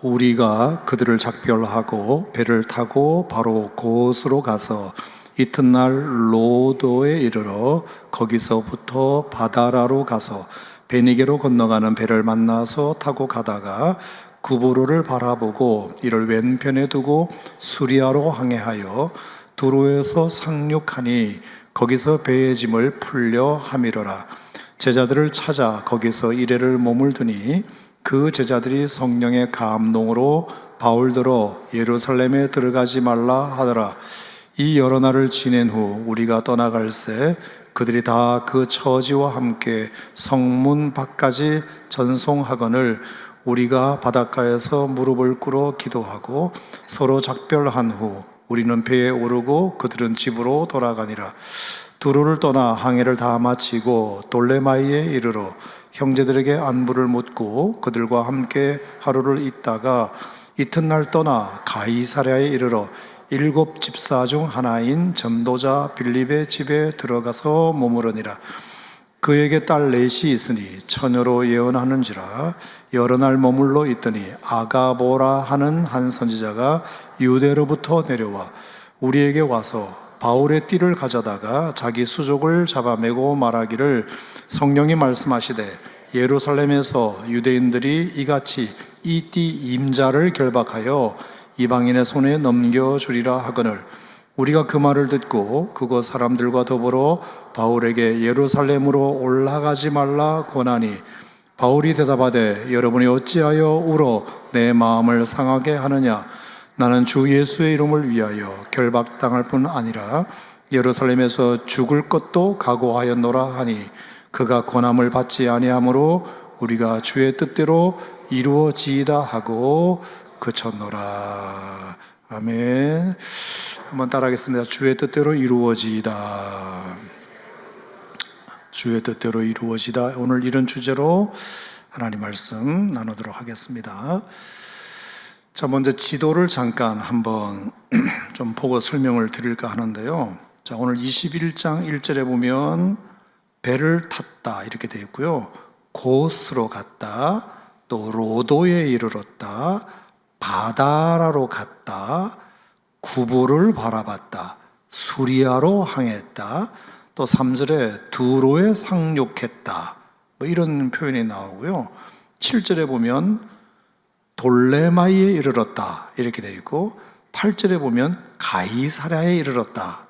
우리가 그들을 작별하고 배를 타고 바로 그곳으로 가서 이튿날 로도에 이르러 거기서부터 바다라로 가서 베니게로 건너가는 배를 만나서 타고 가다가 구브로를 바라보고 이를 왼편에 두고 수리아로 항해하여 두로에서 상륙하니 거기서 배의 짐을 풀려 함이러라. 제자들을 찾아 거기서 이레를 머물더니 그 제자들이 성령의 감동으로 바울더러 예루살렘에 들어가지 말라 하더라. 이 여러 날을 지낸 후 우리가 떠나갈새 그들이 다 그 처지와 함께 성문 밖까지 전송하거늘 우리가 바닷가에서 무릎을 꿇어 기도하고 서로 작별한 후 우리는 배에 오르고 그들은 집으로 돌아가니라. 두로를 떠나 항해를 다 마치고 돌레마이에 이르러 형제들에게 안부를 묻고 그들과 함께 하루를 있다가 이튿날 떠나 가이사랴에 이르러 7 집사 중 하나인 전도자 빌립의 집에 들어가서 머무르니라. 그에게 딸 넷이 있으니 처녀로 예언하는지라. 여러 날 머물러 있더니 아가보라 하는 한 선지자가 유대로부터 내려와 우리에게 와서 바울의 띠를 가져다가 자기 수족을 잡아매고 말하기를 성령이 말씀하시되 예루살렘에서 유대인들이 이같이 이 띠 임자를 결박하여 이방인의 손에 넘겨주리라 하거늘 우리가 그 말을 듣고 그곳 사람들과 더불어 바울에게 예루살렘으로 올라가지 말라 권하니 바울이 대답하되 여러분이 어찌하여 울어 내 마음을 상하게 하느냐. 나는 주 예수의 이름을 위하여 결박당할 뿐 아니라 예루살렘에서 죽을 것도 각오하였노라 하니 그가 권함을 받지 아니하므로 우리가 주의 뜻대로 이루어지이다 하고 그쳤노라. 아멘. 한번 따라하겠습니다. 주의 뜻대로 이루어지이다. 주의 뜻대로 이루어지다. 오늘 이런 주제로 하나님 말씀 나누도록 하겠습니다. 자, 먼저 지도를 잠깐 한번 좀 보고 설명을 드릴까 하는데요. 자, 오늘 21장 1절에 보면 배를 탔다 이렇게 되어 있고요. 고스로 갔다, 또 로도에 이르렀다, 바다라로 갔다, 구보를 바라봤다, 수리아로 항했다, 또 3절에 두로에 상륙했다, 뭐 이런 표현이 나오고요. 7절에 보면 돌레마이에 이르렀다 이렇게 되어 있고 8절에 보면 가이사랴에 이르렀다,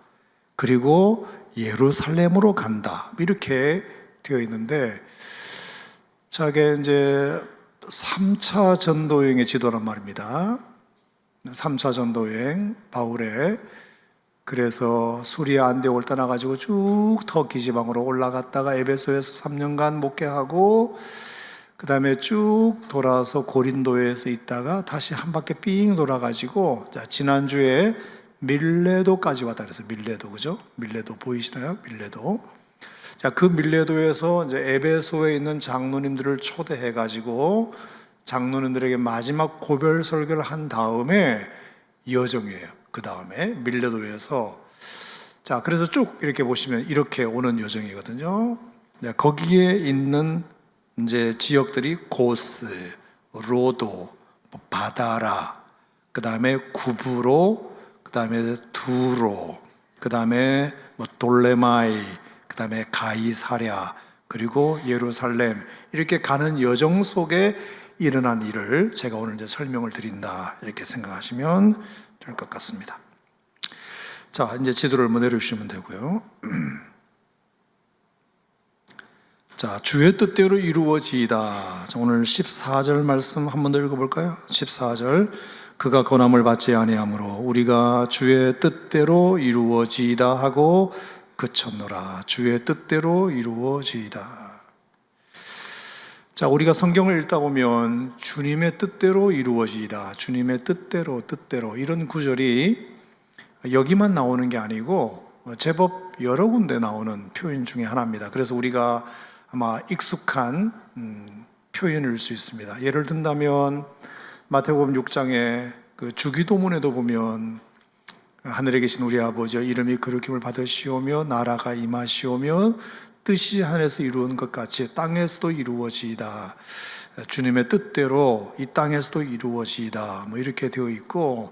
그리고 예루살렘으로 간다 이렇게 되어 있는데, 자, 이게 이제 3차 전도여행의 지도란 말입니다. 3차 전도여행 바울의, 그래서 수리아 안디옥을 떠나가지고 쭉 터키 지방으로 올라갔다가 에베소에서 3년간 목회하고 그 다음에 쭉 돌아서 고린도에서 있다가 다시 한 바퀴 삥 돌아가지고, 자, 지난주에 밀레도까지 왔다 그래서 밀레도, 그죠? 밀레도 보이시나요? 밀레도. 자, 그 밀레도에서 이제 에베소에 있는 장로님들을 초대해가지고 장로님들에게 마지막 고별 설교를 한 다음에 여정이에요. 그 다음에 밀레도에서, 자, 그래서 쭉 이렇게 보시면 이렇게 오는 여정이거든요. 자, 거기에 있는 이제 지역들이 고스, 로도, 바다라, 그 다음에 구브로, 그 다음에 두로, 그 다음에 돌레마이, 그 다음에 가이사랴, 그리고 예루살렘, 이렇게 가는 여정 속에 일어난 일을 제가 오늘 이제 설명을 드린다 이렇게 생각하시면 될 것 같습니다. 자, 이제 지도를 한번 내려주시면 되고요. 자, 주의 뜻대로 이루어지이다. 자, 오늘 14절 말씀 한번 더 읽어볼까요? 14절, 그가 권함을 받지 아니하므로 우리가 주의 뜻대로 이루어지이다 하고 그쳤노라. 주의 뜻대로 이루어지이다. 자, 우리가 성경을 읽다 보면 주님의 뜻대로 이루어지이다, 주님의 뜻대로 이런 구절이 여기만 나오는 게 아니고 제법 여러 군데 나오는 표현 중에 하나입니다. 그래서 우리가 아마 익숙한 표현일 수 있습니다. 예를 든다면 마태복음 6장에 그 주기도문에도 보면 하늘에 계신 우리 아버지여 이름이 거룩힘을 받으시오며 나라가 임하시오며 뜻이 하늘에서 이루어진 것 같이 땅에서도 이루어지이다. 주님의 뜻대로 이 땅에서도 이루어지이다 뭐 이렇게 되어 있고,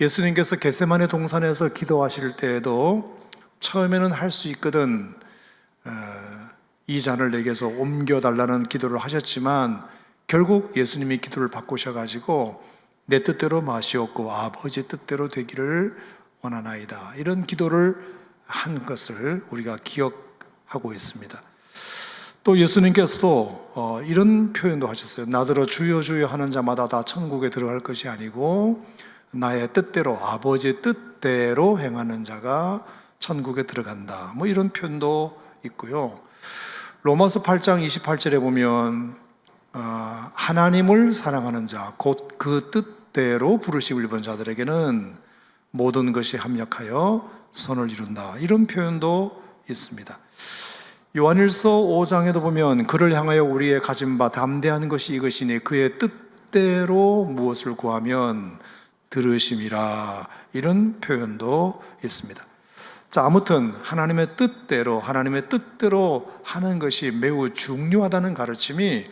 예수님께서 겟세마네 동산에서 기도하실 때에도 처음에는 할 수 있거든 이 잔을 내게서 옮겨달라는 기도를 하셨지만 결국 예수님이 기도를 바꾸셔가지고 내 뜻대로 마시옵고 아버지 뜻대로 되기를 원하나이다, 이런 기도를 한 것을 우리가 기억하고 있습니다. 또 예수님께서도 이런 표현도 하셨어요. 나더러 주여 주여 하는 자마다 다 천국에 들어갈 것이 아니고 나의 뜻대로 아버지의 뜻대로 행하는 자가 천국에 들어간다, 뭐 이런 표현도 있고요. 로마서 8장 28절에 보면 하나님을 사랑하는 자 곧 그 뜻대로 부르심을 입은 자들에게는 모든 것이 합력하여 선을 이룬다, 이런 표현도 있습니다. 요한일서 5장에도 보면 그를 향하여 우리의 가진 바 담대한 것이 이것이니 그의 뜻대로 무엇을 구하면 들으심이라, 이런 표현도 있습니다. 자, 아무튼 하나님의 뜻대로 하는 것이 매우 중요하다는 가르침이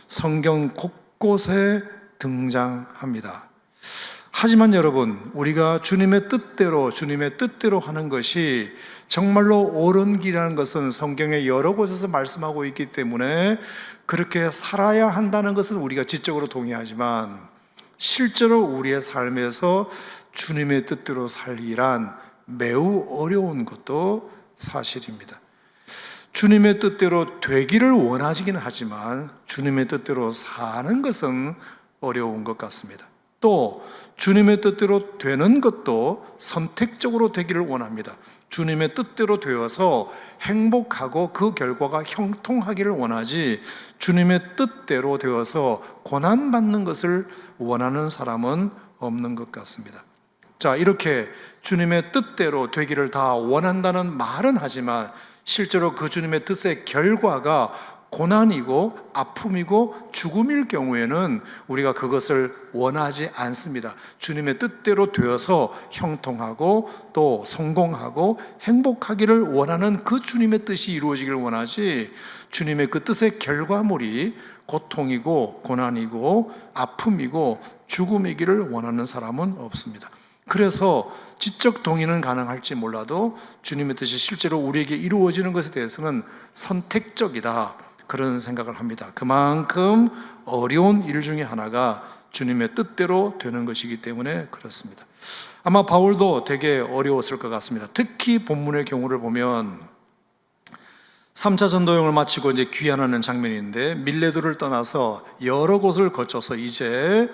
성경 곳곳에 등장합니다. 하지만 여러분, 우리가 주님의 뜻대로 하는 것이 정말로 옳은 길이라는 것은 성경의 여러 곳에서 말씀하고 있기 때문에 그렇게 살아야 한다는 것은 우리가 지적으로 동의하지만, 실제로 우리의 삶에서 주님의 뜻대로 살기란 매우 어려운 것도 사실입니다. 주님의 뜻대로 되기를 원하시긴 하지만 주님의 뜻대로 사는 것은 어려운 것 같습니다. 또 주님의 뜻대로 되는 것도 선택적으로 되기를 원합니다. 주님의 뜻대로 되어서 행복하고 그 결과가 형통하기를 원하지, 주님의 뜻대로 되어서 고난받는 것을 원하는 사람은 없는 것 같습니다. 자, 이렇게 주님의 뜻대로 되기를 다 원한다는 말은 하지만 실제로 그 주님의 뜻의 결과가 고난이고 아픔이고 죽음일 경우에는 우리가 그것을 원하지 않습니다. 주님의 뜻대로 되어서 형통하고 또 성공하고 행복하기를 원하는 그 주님의 뜻이 이루어지기를 원하지, 주님의 그 뜻의 결과물이 고통이고 고난이고 아픔이고 죽음이기를 원하는 사람은 없습니다. 그래서 지적 동의는 가능할지 몰라도 주님의 뜻이 실제로 우리에게 이루어지는 것에 대해서는 선택적이다, 그런 생각을 합니다. 그만큼 어려운 일 중에 하나가 주님의 뜻대로 되는 것이기 때문에 그렇습니다. 아마 바울도 되게 어려웠을 것 같습니다. 특히 본문의 경우를 보면 3차 전도여행을 마치고 이제 귀환하는 장면인데, 밀레도를 떠나서 여러 곳을 거쳐서 이제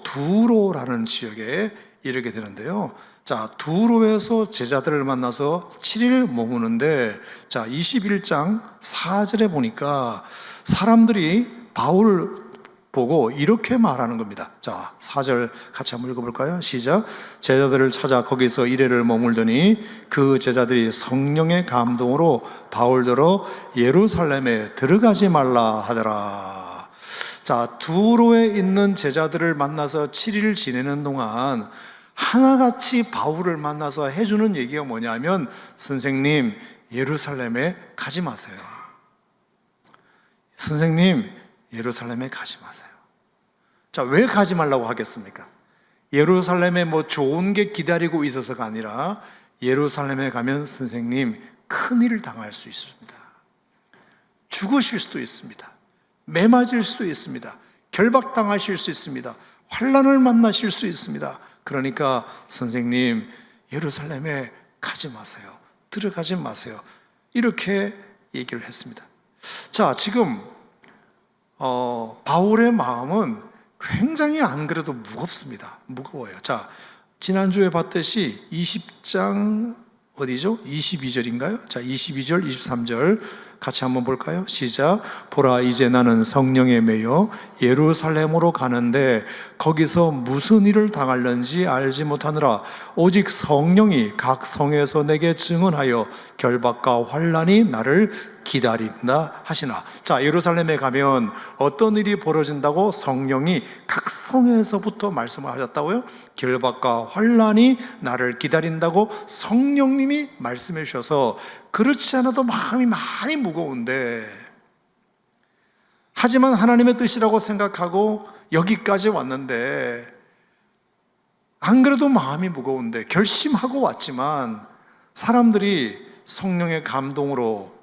두로라는 지역에 이르게 되는데요. 자, 두로에서 제자들을 만나서 7일 머무는데, 자, 21장 4절에 보니까 사람들이 바울을 보고 이렇게 말하는 겁니다. 자, 4절 같이 한번 읽어볼까요? 시작. 제자들을 찾아 거기서 이래를 머물더니 그 제자들이 성령의 감동으로 바울더러 예루살렘에 들어가지 말라 하더라. 자, 두로에 있는 제자들을 만나서 7일 지내는 동안 하나같이 바울을 만나서 해주는 얘기가 뭐냐면, 선생님, 예루살렘에 가지 마세요. 선생님, 예루살렘에 가지 마세요. 자, 왜 가지 말라고 하겠습니까? 예루살렘에 뭐 좋은 게 기다리고 있어서가 아니라 예루살렘에 가면 선생님 큰일을 당할 수 있습니다. 죽으실 수도 있습니다. 매 맞을 수도 있습니다. 결박당하실 수 있습니다. 환난을 만나실 수 있습니다. 그러니까 선생님, 예루살렘에 가지 마세요. 들어가지 마세요. 이렇게 얘기를 했습니다. 자, 지금 바울의 마음은 굉장히 안 그래도 무거워요. 자, 지난주에 봤듯이 20장 어디죠? 22절인가요? 자, 22절, 23절 같이 한번 볼까요? 시작. 보라, 이제 나는 성령에 매여 예루살렘으로 가는데 거기서 무슨 일을 당할는지 알지 못하느라 오직 성령이 각 성에서 내게 증언하여 결박과 환난이 나를 기다린다 하시나. 자, 예루살렘에 가면 어떤 일이 벌어진다고 성령이 각 성에서부터 말씀을 하셨다고요? 결박과 환난이 나를 기다린다고 성령님이 말씀해 주셔서 그렇지 않아도 마음이 많이 무거운데, 하지만 하나님의 뜻이라고 생각하고 여기까지 왔는데, 안 그래도 마음이 무거운데 결심하고 왔지만 사람들이 성령의 감동으로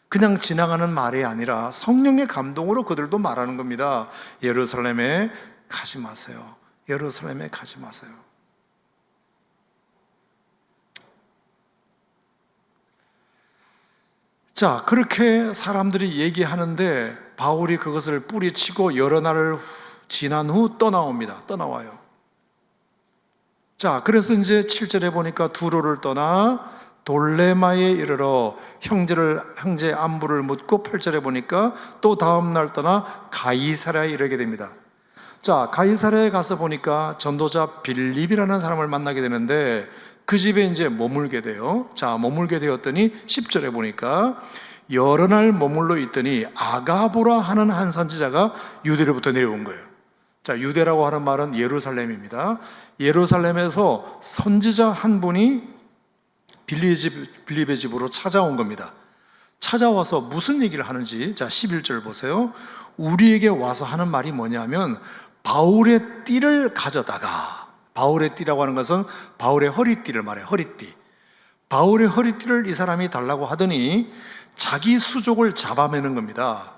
그냥 지나가는 말이 아니라 성령의 감동으로 그들도 말하는 겁니다. 예루살렘에 가지 마세요. 예루살렘에 가지 마세요. 자, 그렇게 사람들이 얘기하는데 바울이 그것을 뿌리치고 여러 날 지난 후 떠나와요. 자, 그래서 이제 7절에 보니까 두로를 떠나 돌레마에 이르러 형제 안부를 묻고, 8절에 보니까 또 다음 날 떠나 가이사랴에 이르게 됩니다. 자, 가이사랴에 가서 보니까 전도자 빌립이라는 사람을 만나게 되는데 그 집에 이제 머물게 돼요. 자, 머물게 되었더니 10절에 보니까 여러 날 머물러 있더니 아가보라 하는 한 선지자가 유대로부터 내려온 거예요. 자, 유대라고 하는 말은 예루살렘입니다. 예루살렘에서 선지자 한 분이 빌립의 집으로 찾아온 겁니다. 찾아와서 무슨 얘기를 하는지, 자 11절 보세요. 우리에게 와서 하는 말이 뭐냐면, 바울의 띠를 가져다가, 바울의 띠라고 하는 것은 바울의 허리띠를 말해요. 허리띠. 바울의 허리띠를 이 사람이 달라고 하더니 자기 수족을 잡아매는 겁니다.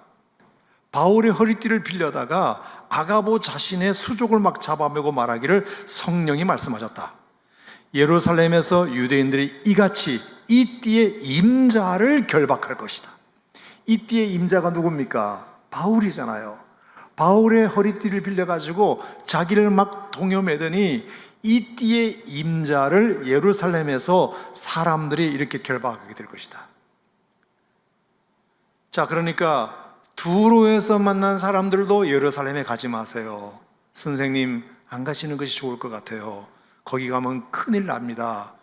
바울의 허리띠를 빌려다가 아가보 자신의 수족을 막 잡아매고 말하기를 성령이 말씀하셨다. 예루살렘에서 유대인들이 이같이 이 띠의 임자를 결박할 것이다. 이 띠의 임자가 누굽니까? 바울이잖아요. 바울의 허리띠를 빌려가지고 자기를 막 동여매더니 이 띠의 임자를 예루살렘에서 사람들이 이렇게 결박하게 될 것이다. 자, 그러니까 두로에서 만난 사람들도 예루살렘에 가지 마세요. 선생님, 안 가시는 것이 좋을 것 같아요. 거기 가면 큰일 납니다.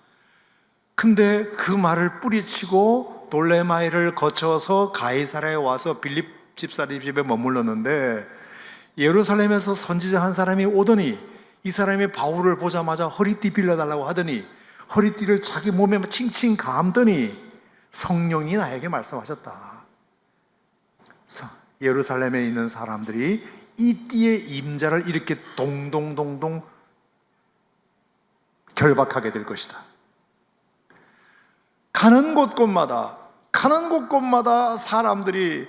근데 그 말을 뿌리치고 돌레마이를 거쳐서 가이사랴에 와서 빌립 집사님 집에 머물렀는데, 예루살렘에서 선지자 한 사람이 오더니 이 사람이 바울을 보자마자 허리띠 빌려달라고 하더니 허리띠를 자기 몸에 칭칭 감더니 성령이 나에게 말씀하셨다. 예루살렘에 있는 사람들이 이 띠의 임자를 이렇게 동동동동 결박하게 될 것이다. 가는 곳곳마다 사람들이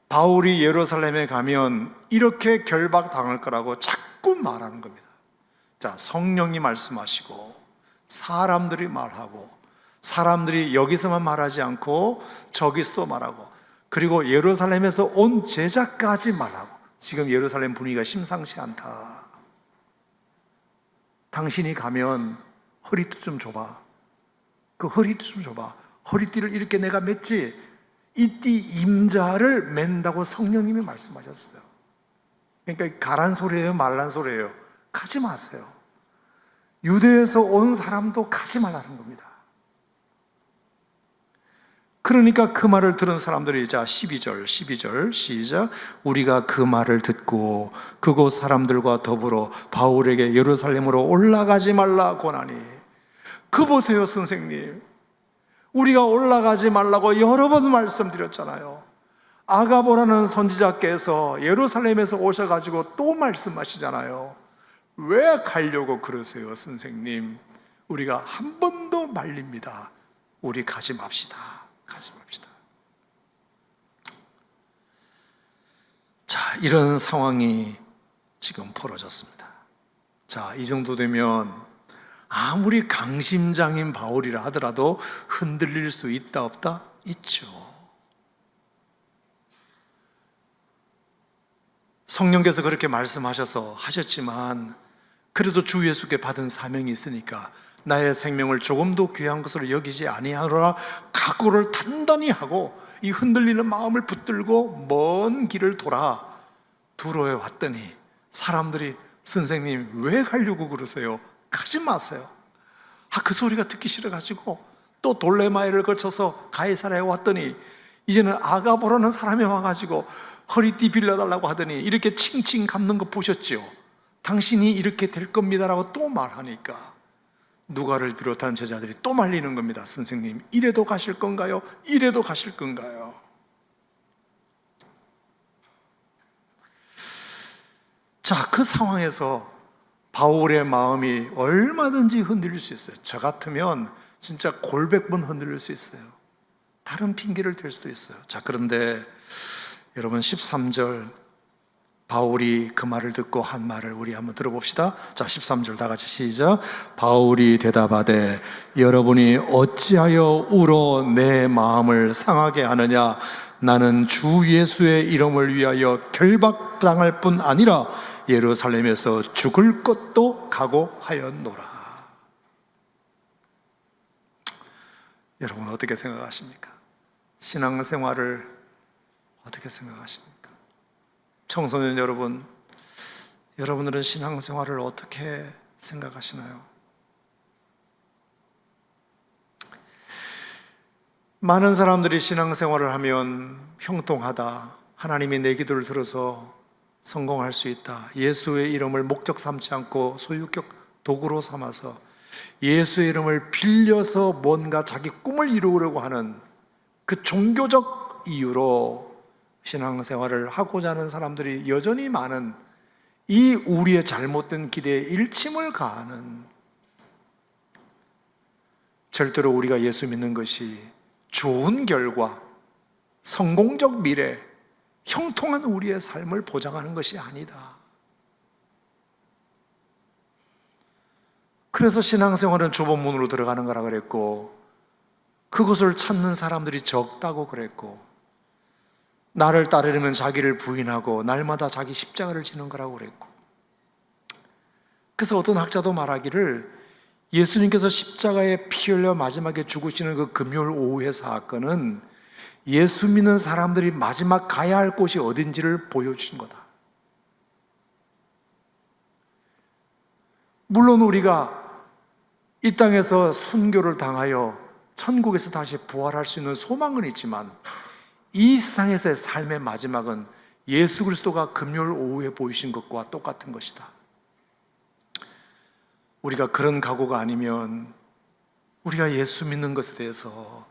바울이 예루살렘에 가면 이렇게 결박당할 거라고 자꾸 말하는 겁니다. 자, 성령이 말씀하시고 사람들이 말하고, 사람들이 여기서만 말하지 않고 저기서도 말하고, 그리고 예루살렘에서 온 제자까지 말하고, 지금 예루살렘 분위기가 심상치 않다. 당신이 가면 허리띠 좀 줘봐. 그 허리띠 좀 줘봐. 허리띠를 이렇게 내가 맸지, 이 띠 임자를 맨다고 성령님이 말씀하셨어요. 그러니까 가란 소리예요, 말란 소리예요? 가지 마세요. 유대에서 온 사람도 가지 말라는 겁니다. 그러니까 그 말을 들은 사람들이, 자 12절 시작. 우리가 그 말을 듣고 그곳 사람들과 더불어 바울에게 예루살렘으로 올라가지 말라 고하니. 그 보세요, 선생님, 우리가 올라가지 말라고 여러 번 말씀드렸잖아요. 아가보라는 선지자께서 예루살렘에서 오셔가지고 또 말씀하시잖아요. 왜 가려고 그러세요, 선생님? 우리가 한 번 더 말립니다. 우리 가지 맙시다. 자, 이런 상황이 지금 벌어졌습니다. 자, 이 정도 되면 아무리 강심장인 바울이라 하더라도 흔들릴 수 있다 없다? 있죠. 성령께서 그렇게 말씀하셔서 하셨지만, 그래도 주 예수께 받은 사명이 있으니까 나의 생명을 조금도 귀한 것으로 여기지 아니하노라 각오를 단단히 하고 이 흔들리는 마음을 붙들고 먼 길을 돌아 두로에 왔더니 사람들이, 선생님 왜 가려고 그러세요? 가지 마세요. 그 소리가 듣기 싫어가지고 또 돌레마이를 거쳐서 가이사랴에 왔더니 이제는 아가보라는 사람이 와가지고 허리띠 빌려달라고 하더니 이렇게 칭칭 감는 거 보셨죠? 당신이 이렇게 될 겁니다라고 또 말하니까 누가를 비롯한 제자들이 또 말리는 겁니다. 선생님, 이래도 가실 건가요? 이래도 가실 건가요? 자, 그 상황에서 바울의 마음이 얼마든지 흔들릴 수 있어요. 저 같으면 진짜 골백번 흔들릴 수 있어요. 다른 핑계를 댈 수도 있어요. 자, 그런데 여러분 13절 바울이 그 말을 듣고 한 말을 우리 한번 들어봅시다. 자, 13절 다 같이 시작. 바울이 대답하되 여러분이 어찌하여 울어 내 마음을 상하게 하느냐. 나는 주 예수의 이름을 위하여 결박당할 뿐 아니라 예루살렘에서 죽을 것도 각오하였노라. 여러분 어떻게 생각하십니까? 신앙생활을 어떻게 생각하십니까? 청소년 여러분, 여러분들은 신앙생활을 어떻게 생각하시나요? 많은 사람들이 신앙생활을 하면 형통하다, 하나님이 내 기도를 들어서 성공할 수 있다, 예수의 이름을 목적 삼지 않고 소유격 도구로 삼아서 예수의 이름을 빌려서 뭔가 자기 꿈을 이루려고 하는 그 종교적 이유로 신앙생활을 하고자 하는 사람들이 여전히 많은, 이 우리의 잘못된 기대에 일침을 가하는, 절대로 우리가 예수 믿는 것이 좋은 결과, 성공적 미래, 형통한 우리의 삶을 보장하는 것이 아니다. 그래서 신앙생활은 좁은 문으로 들어가는 거라 그랬고, 그것을 찾는 사람들이 적다고 그랬고, 나를 따르려면 자기를 부인하고 날마다 자기 십자가를 지는 거라고 그랬고, 그래서 어떤 학자도 말하기를 예수님께서 십자가에 피 흘려 마지막에 죽으시는 그 금요일 오후의 사건은 예수 믿는 사람들이 마지막 가야 할 곳이 어딘지를 보여주신 거다. 물론 우리가 이 땅에서 순교를 당하여 천국에서 다시 부활할 수 있는 소망은 있지만, 이 세상에서의 삶의 마지막은 예수 그리스도가 금요일 오후에 보이신 것과 똑같은 것이다. 우리가 그런 각오가 아니면 우리가 예수 믿는 것에 대해서,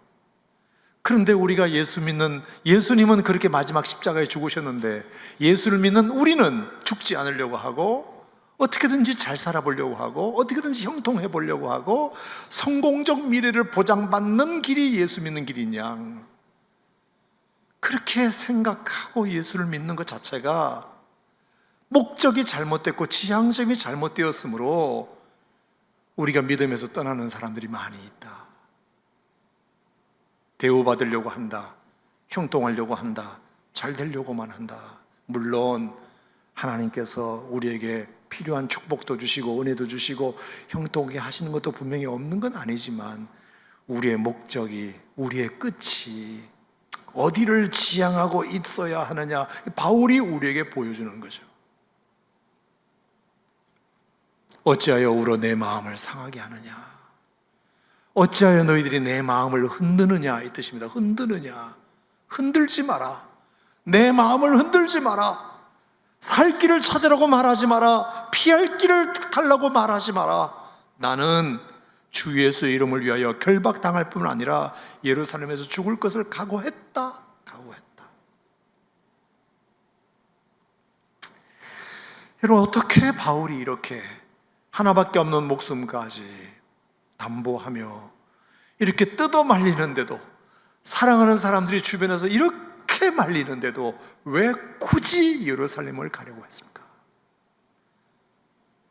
그런데 우리가 예수님은 그렇게 마지막 십자가에 죽으셨는데 예수를 믿는 우리는 죽지 않으려고 하고, 어떻게든지 잘 살아보려고 하고, 어떻게든지 형통해 보려고 하고, 성공적 미래를 보장받는 길이 예수 믿는 길이냐, 그렇게 생각하고 예수를 믿는 것 자체가 목적이 잘못됐고 지향점이 잘못되었으므로 우리가 믿음에서 떠나는 사람들이 많이 있다. 대우받으려고 한다, 형통하려고 한다, 잘 되려고만 한다. 물론 하나님께서 우리에게 필요한 축복도 주시고 은혜도 주시고 형통하게 하시는 것도 분명히 없는 건 아니지만, 우리의 목적이, 우리의 끝이 어디를 지향하고 있어야 하느냐, 바울이 우리에게 보여주는 거죠. 어찌하여 울어 내 마음을 상하게 하느냐, 어찌하여 너희들이 내 마음을 흔드느냐, 이 뜻입니다. 흔드느냐, 흔들지 마라. 내 마음을 흔들지 마라. 살 길을 찾으라고 말하지 마라. 피할 길을 달라고 말하지 마라. 나는 주 예수의 이름을 위하여 결박당할 뿐 아니라 예루살렘에서 죽을 것을 각오했다. 여러분, 어떻게 바울이 이렇게 하나밖에 없는 목숨까지 담보하며 이렇게 뜯어 말리는데도, 사랑하는 사람들이 주변에서 이렇게 말리는데도 왜 굳이 예루살렘을 가려고 했을까?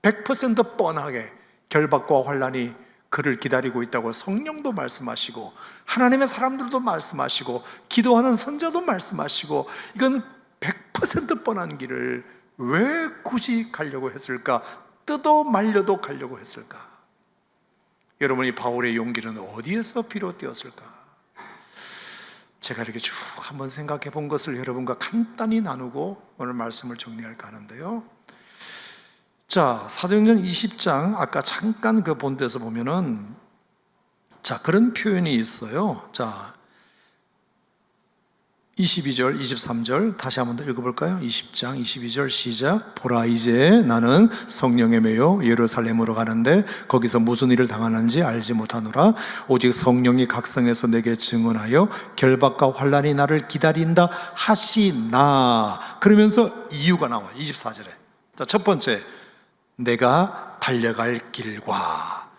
100% 뻔하게 결박과 환난이 그를 기다리고 있다고 성령도 말씀하시고, 하나님의 사람들도 말씀하시고, 기도하는 선자도 말씀하시고, 이건 100% 뻔한 길을 왜 굳이 가려고 했을까? 뜯어 말려도 가려고 했을까? 여러분이 바울의 용기는 어디에서 비롯되었을까? 제가 이렇게 쭉 한번 생각해 본 것을 여러분과 간단히 나누고 오늘 말씀을 정리할까 하는데요. 자, 사도행전 20장 아까 잠깐 그 본 데서 보면은, 자, 그런 표현이 있어요. 자, 22절, 23절 다시 한번 더 읽어볼까요? 20장 22절 시작. 보라, 이제 나는 성령에 매여 예루살렘으로 가는데 거기서 무슨 일을 당하는지 알지 못하노라. 오직 성령이 각성해서 내게 증언하여 결박과 환난이 나를 기다린다 하시나. 그러면서 이유가 나와요. 24절에. 자, 첫 번째, 내가 달려갈 길과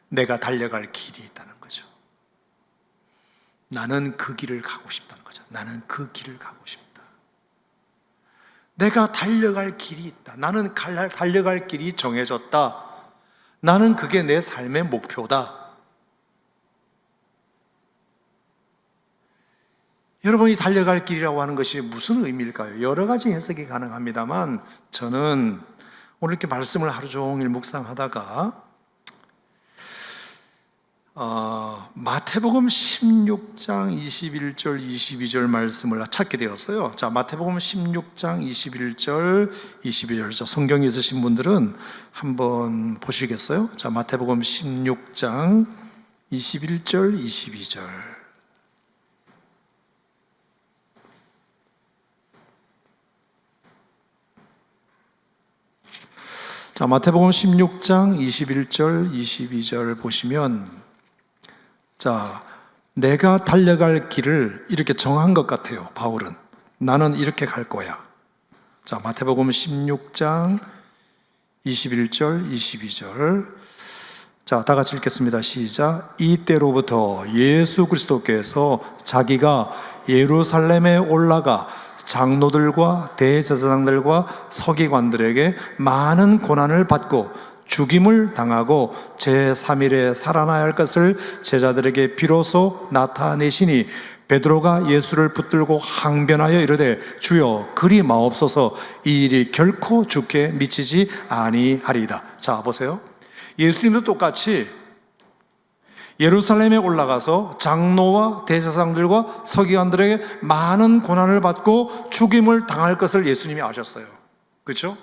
내가 달려갈 길이 있다는 거죠. 나는 그 길을 가고 싶다는 거죠. 나는 그 길을 가고 싶다. 내가 달려갈 길이 있다. 나는 달려갈 길이 정해졌다. 나는 그게 내 삶의 목표다. 여러분이 달려갈 길이라고 하는 것이 무슨 의미일까요? 여러 가지 해석이 가능합니다만 저는 오늘 이렇게 말씀을 하루 종일 묵상하다가 마태복음 16장 21절 22절 말씀을 찾게 되었어요. 자, 마태복음 16장 21절 22절. 자, 성경이 있으신 분들은 한번 보시겠어요? 자, 마태복음 16장 21절 22절. 자, 마태복음 16장 21절 22절 보시면, 자, 내가 달려갈 길을 이렇게 정한 것 같아요. 바울은 나는 이렇게 갈 거야. 자, 마태복음 16장 21절 22절. 자, 다 같이 읽겠습니다. 시작. 이때로부터 예수 그리스도께서 자기가 예루살렘에 올라가 장로들과 대제사장들과 서기관들에게 많은 고난을 받고 죽임을 당하고 제3일에 살아나야 할 것을 제자들에게 비로소 나타내시니 베드로가 예수를 붙들고 항변하여 이르되 주여 그리 마옵소서 이 일이 결코 주께 미치지 아니하리이다. 자, 보세요. 예수님도 똑같이 예루살렘에 올라가서 장로와 대제사장들과 서기관들에게 많은 고난을 받고 죽임을 당할 것을 예수님이 아셨어요. 그렇죠?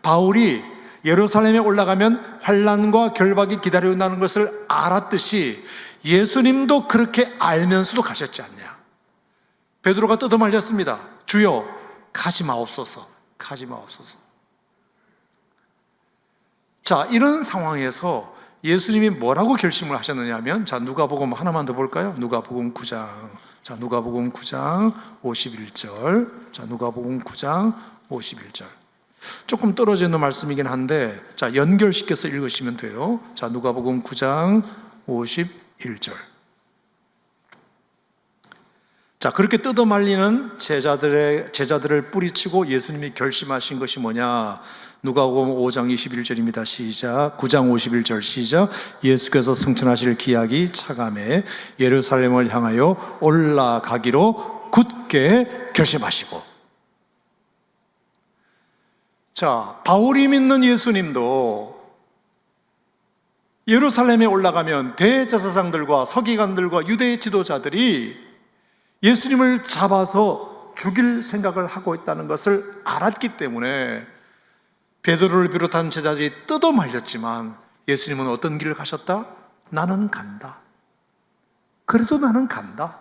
바울이 예루살렘에 올라가면 환난과 결박이 기다린다는 것을 알았듯이 예수님도 그렇게 알면서도 가셨지 않냐. 베드로가 뜯어말렸습니다. 주여 가지 마옵소서. 자, 이런 상황에서 예수님이 뭐라고 결심을 하셨느냐 하면, 자, 누가복음 하나만 더 볼까요? 누가복음 9장. 자, 누가복음 9장 51절. 자, 누가복음 9장 51절. 조금 떨어져 있는 말씀이긴 한데, 자, 연결시켜서 읽으시면 돼요. 자, 누가복음 9장 51절. 자, 그렇게 뜯어말리는 제자들을 뿌리치고 예수님이 결심하신 것이 뭐냐? 누가복음 5장 21절입니다. 시작. 9장 51절 시작. 예수께서 승천하실 기약이 차감해 예루살렘을 향하여 올라가기로 굳게 결심하시고. 자, 바울이 믿는 예수님도 예루살렘에 올라가면 대제사장들과 서기관들과 유대의 지도자들이 예수님을 잡아서 죽일 생각을 하고 있다는 것을 알았기 때문에 베드로를 비롯한 제자들이 뜯어말렸지만 예수님은 어떤 길을 가셨다? 나는 간다. 그래도 나는 간다.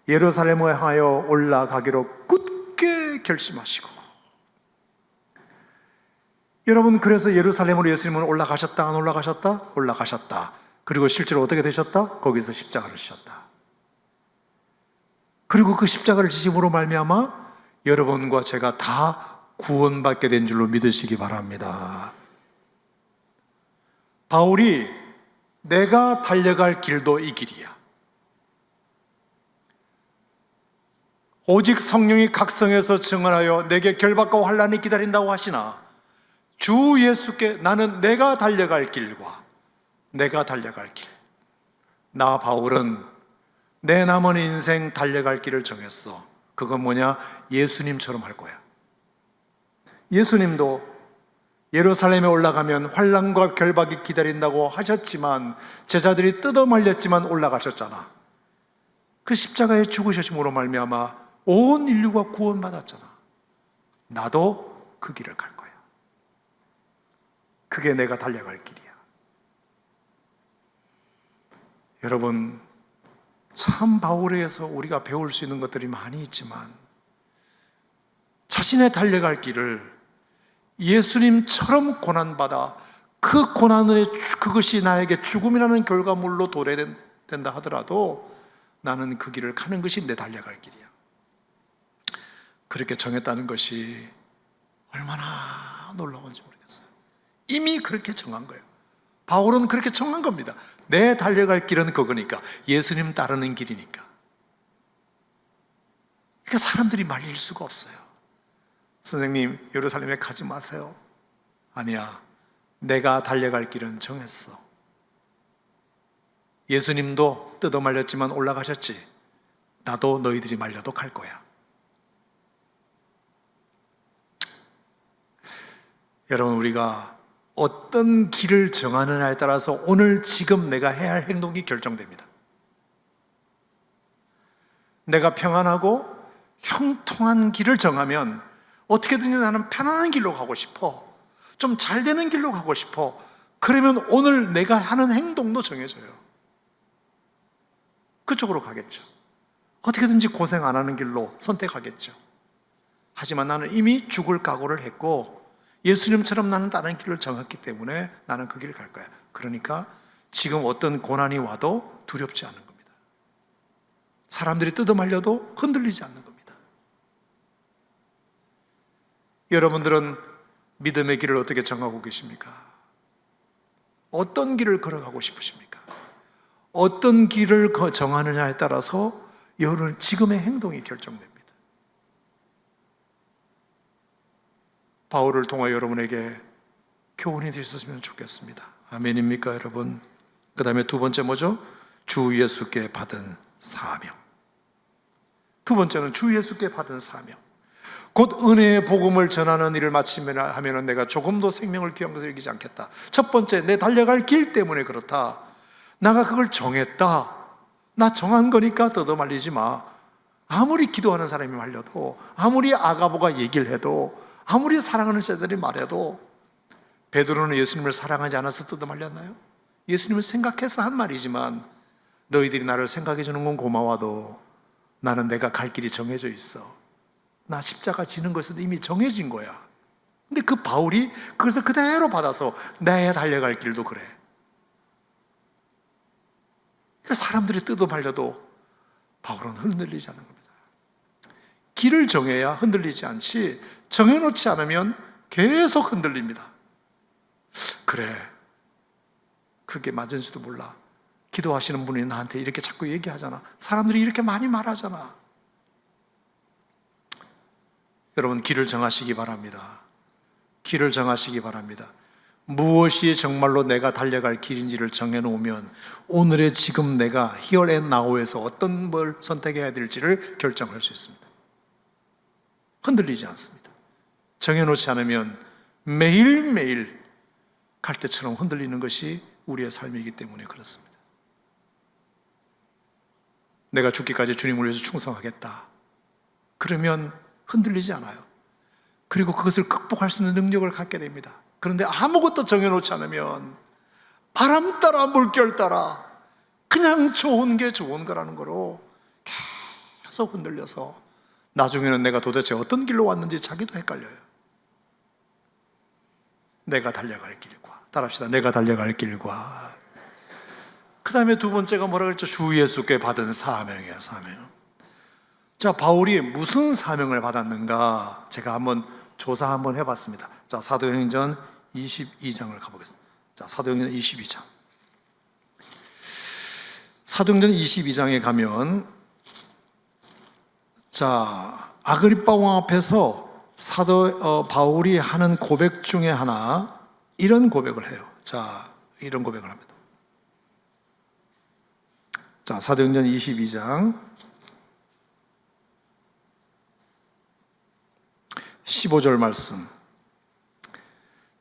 예루살렘을 향하여 올라가기로 굳게 결심하시고. 여러분, 그래서 예루살렘으로 예수님은 올라가셨다, 안 올라가셨다? 올라가셨다. 그리고 실제로 어떻게 되셨다? 거기서 십자가를 지셨다. 그리고 그 십자가를 지심으로 말미암아 여러분과 제가 다 구원받게 된 줄로 믿으시기 바랍니다. 바울이 내가 달려갈 길도 이 길이야. 오직 성령이 각성해서 증언하여 내게 결박과 환난이 기다린다고 하시나 주 예수께 나는 내가 달려갈 길과 내가 달려갈 길. 나 바울은 내 남은 인생 달려갈 길을 정했어. 그건 뭐냐? 예수님처럼 할 거야. 예수님도 예루살렘에 올라가면 환난과 결박이 기다린다고 하셨지만 제자들이 뜯어말렸지만 올라가셨잖아. 그 십자가에 죽으셨음으로 말미암아 온 인류가 구원받았잖아. 나도 그 길을 갈 거야. 그게 내가 달려갈 길이야. 여러분, 참 바울에게서 우리가 배울 수 있는 것들이 많이 있지만 자신의 달려갈 길을 예수님처럼 고난받아 그 고난의 그것이 나에게 죽음이라는 결과물로 도래된다 하더라도 나는 그 길을 가는 것이 내 달려갈 길이야. 그렇게 정했다는 것이 얼마나 놀라운지 모르겠어요. 이미 그렇게 정한 거예요. 바울은 그렇게 정한 겁니다. 내 달려갈 길은 그거니까, 예수님 따르는 길이니까. 그러니까 사람들이 말릴 수가 없어요. 선생님, 예루살렘에 가지 마세요. 아니야, 내가 달려갈 길은 정했어. 예수님도 뜯어 말렸지만 올라가셨지. 나도 너희들이 말려도 갈 거야. 여러분, 우리가 어떤 길을 정하느냐에 따라서 오늘 지금 내가 해야 할 행동이 결정됩니다. 내가 평안하고 형통한 길을 정하면 어떻게든지 나는 편안한 길로 가고 싶어. 좀 잘 되는 길로 가고 싶어. 그러면 오늘 내가 하는 행동도 정해져요. 그쪽으로 가겠죠. 어떻게든지 고생 안 하는 길로 선택하겠죠. 하지만 나는 이미 죽을 각오를 했고 예수님처럼 나는 다른 길을 정했기 때문에 나는 그 길을 갈 거야. 그러니까 지금 어떤 고난이 와도 두렵지 않는 겁니다. 사람들이 뜯어말려도 흔들리지 않는 겁니다. 여러분들은 믿음의 길을 어떻게 정하고 계십니까? 어떤 길을 걸어가고 싶으십니까? 어떤 길을 정하느냐에 따라서 여러분 지금의 행동이 결정됩니다. 바울을 통하여 여러분에게 교훈이 되셨으면 좋겠습니다. 아멘입니까, 여러분? 그 다음에 두 번째 뭐죠? 주 예수께 받은 사명. 두 번째는 주 예수께 받은 사명. 곧 은혜의 복음을 전하는 일을 마치면 하면은 내가 조금도 생명을 귀한 것을 여기지 않겠다. 첫 번째, 내 달려갈 길 때문에 그렇다. 내가 그걸 정했다. 나 정한 거니까 뜯어말리지 마. 아무리 기도하는 사람이 말려도, 아무리 아가보가 얘기를 해도, 아무리 사랑하는 자들이 말해도, 베드로는 예수님을 사랑하지 않아서 뜯어말렸나요? 예수님을 생각해서 한 말이지만 너희들이 나를 생각해 주는 건 고마워도 나는 내가 갈 길이 정해져 있어. 나 십자가 지는 것은 이미 정해진 거야. 근데 그 바울이 그것을 그대로 받아서 내 달려갈 길도 그래. 그러니까 사람들이 뜯어말려도 바울은 흔들리지 않는 겁니다. 길을 정해야 흔들리지 않지, 정해놓지 않으면 계속 흔들립니다. 그래, 그게 맞은지도 몰라. 기도하시는 분이 나한테 이렇게 자꾸 얘기하잖아. 사람들이 이렇게 많이 말하잖아. 여러분, 길을 정하시기 바랍니다. 길을 정하시기 바랍니다. 무엇이 정말로 내가 달려갈 길인지를 정해놓으면 오늘의 지금 내가 here and now에서 어떤 걸 선택해야 될지를 결정할 수 있습니다. 흔들리지 않습니다. 정해놓지 않으면 매일매일 갈대처럼 흔들리는 것이 우리의 삶이기 때문에 그렇습니다. 내가 죽기까지 주님을 위해서 충성하겠다. 그러면 흔들리지 않아요. 그리고 그것을 극복할 수 있는 능력을 갖게 됩니다. 그런데 아무것도 정해놓지 않으면 바람 따라 물결 따라 그냥 좋은 게 좋은 거라는 거로 계속 흔들려서 나중에는 내가 도대체 어떤 길로 왔는지 자기도 헷갈려요. 내가 달려갈 길과, 따라합시다. 내가 달려갈 길과. 그 다음에 두 번째가 뭐라 그랬죠? 주 예수께 받은 사명이에요. 사명. 자, 바울이 무슨 사명을 받았는가 제가 한번 조사 한번 해봤습니다. 자, 사도행전 22장을 가보겠습니다. 자, 사도행전 22장. 사도행전 22장에 가면, 자, 아그리빠 왕 앞에서 바울이 하는 고백 중에 하나, 이런 고백을 해요. 자, 이런 고백을 합니다. 자, 사도행전 22장 15절 말씀.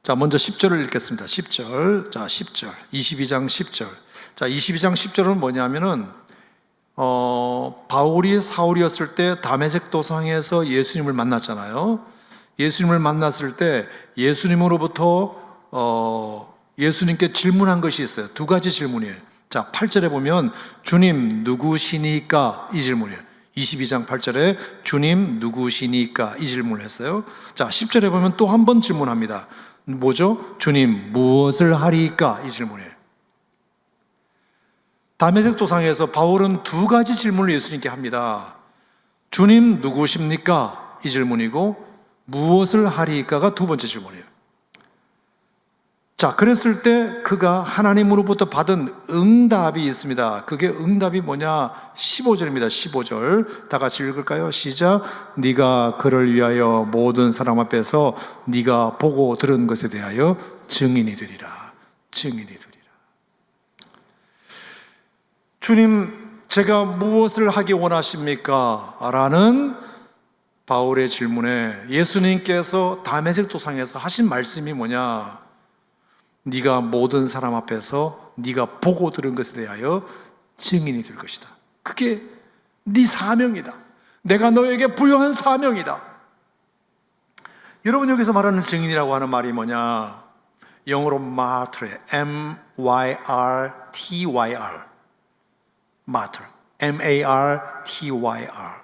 자, 먼저 10절을 읽겠습니다. 10절. 자, 10절. 22장 10절. 자, 22장 10절은 뭐냐면은 바울이 사울이었을 때 다메섹 도상에서 예수님을 만났잖아요. 예수님을 만났을 때 예수님으로부터 예수님께 질문한 것이 있어요. 두 가지 질문이에요. 자, 8절에 보면 주님 누구시니까, 이 질문이에요. 22장 8절에 주님 누구시니까, 이 질문을 했어요. 자, 10절에 보면 또 한 번 질문합니다. 뭐죠? 주님 무엇을 하리까, 이 질문이에요. 다메섹 도상에서 바울은 두 가지 질문을 예수님께 합니다. 주님 누구십니까? 이 질문이고 무엇을 하리까가 두 번째 질문이에요. 자, 그랬을 때 그가 하나님으로부터 받은 응답이 있습니다. 그게 응답이 뭐냐? 15절입니다. 15절 다 같이 읽을까요? 시작. 네가 그를 위하여 모든 사람 앞에서 네가 보고 들은 것에 대하여 증인이 되리라. 증인이 되리라. 주님, 제가 무엇을 하기 원하십니까? 라는 바울의 질문에 예수님께서 다메섹 도상에서 하신 말씀이 뭐냐? 네가 모든 사람 앞에서 네가 보고 들은 것에 대하여 증인이 될 것이다. 그게 네 사명이다. 내가 너에게 부여한 사명이다. 여러분, 여기서 말하는 증인이라고 하는 말이 뭐냐? 영어로 martyr에 M-Y-R-T-Y-R martyr M-A-R-T-Y-R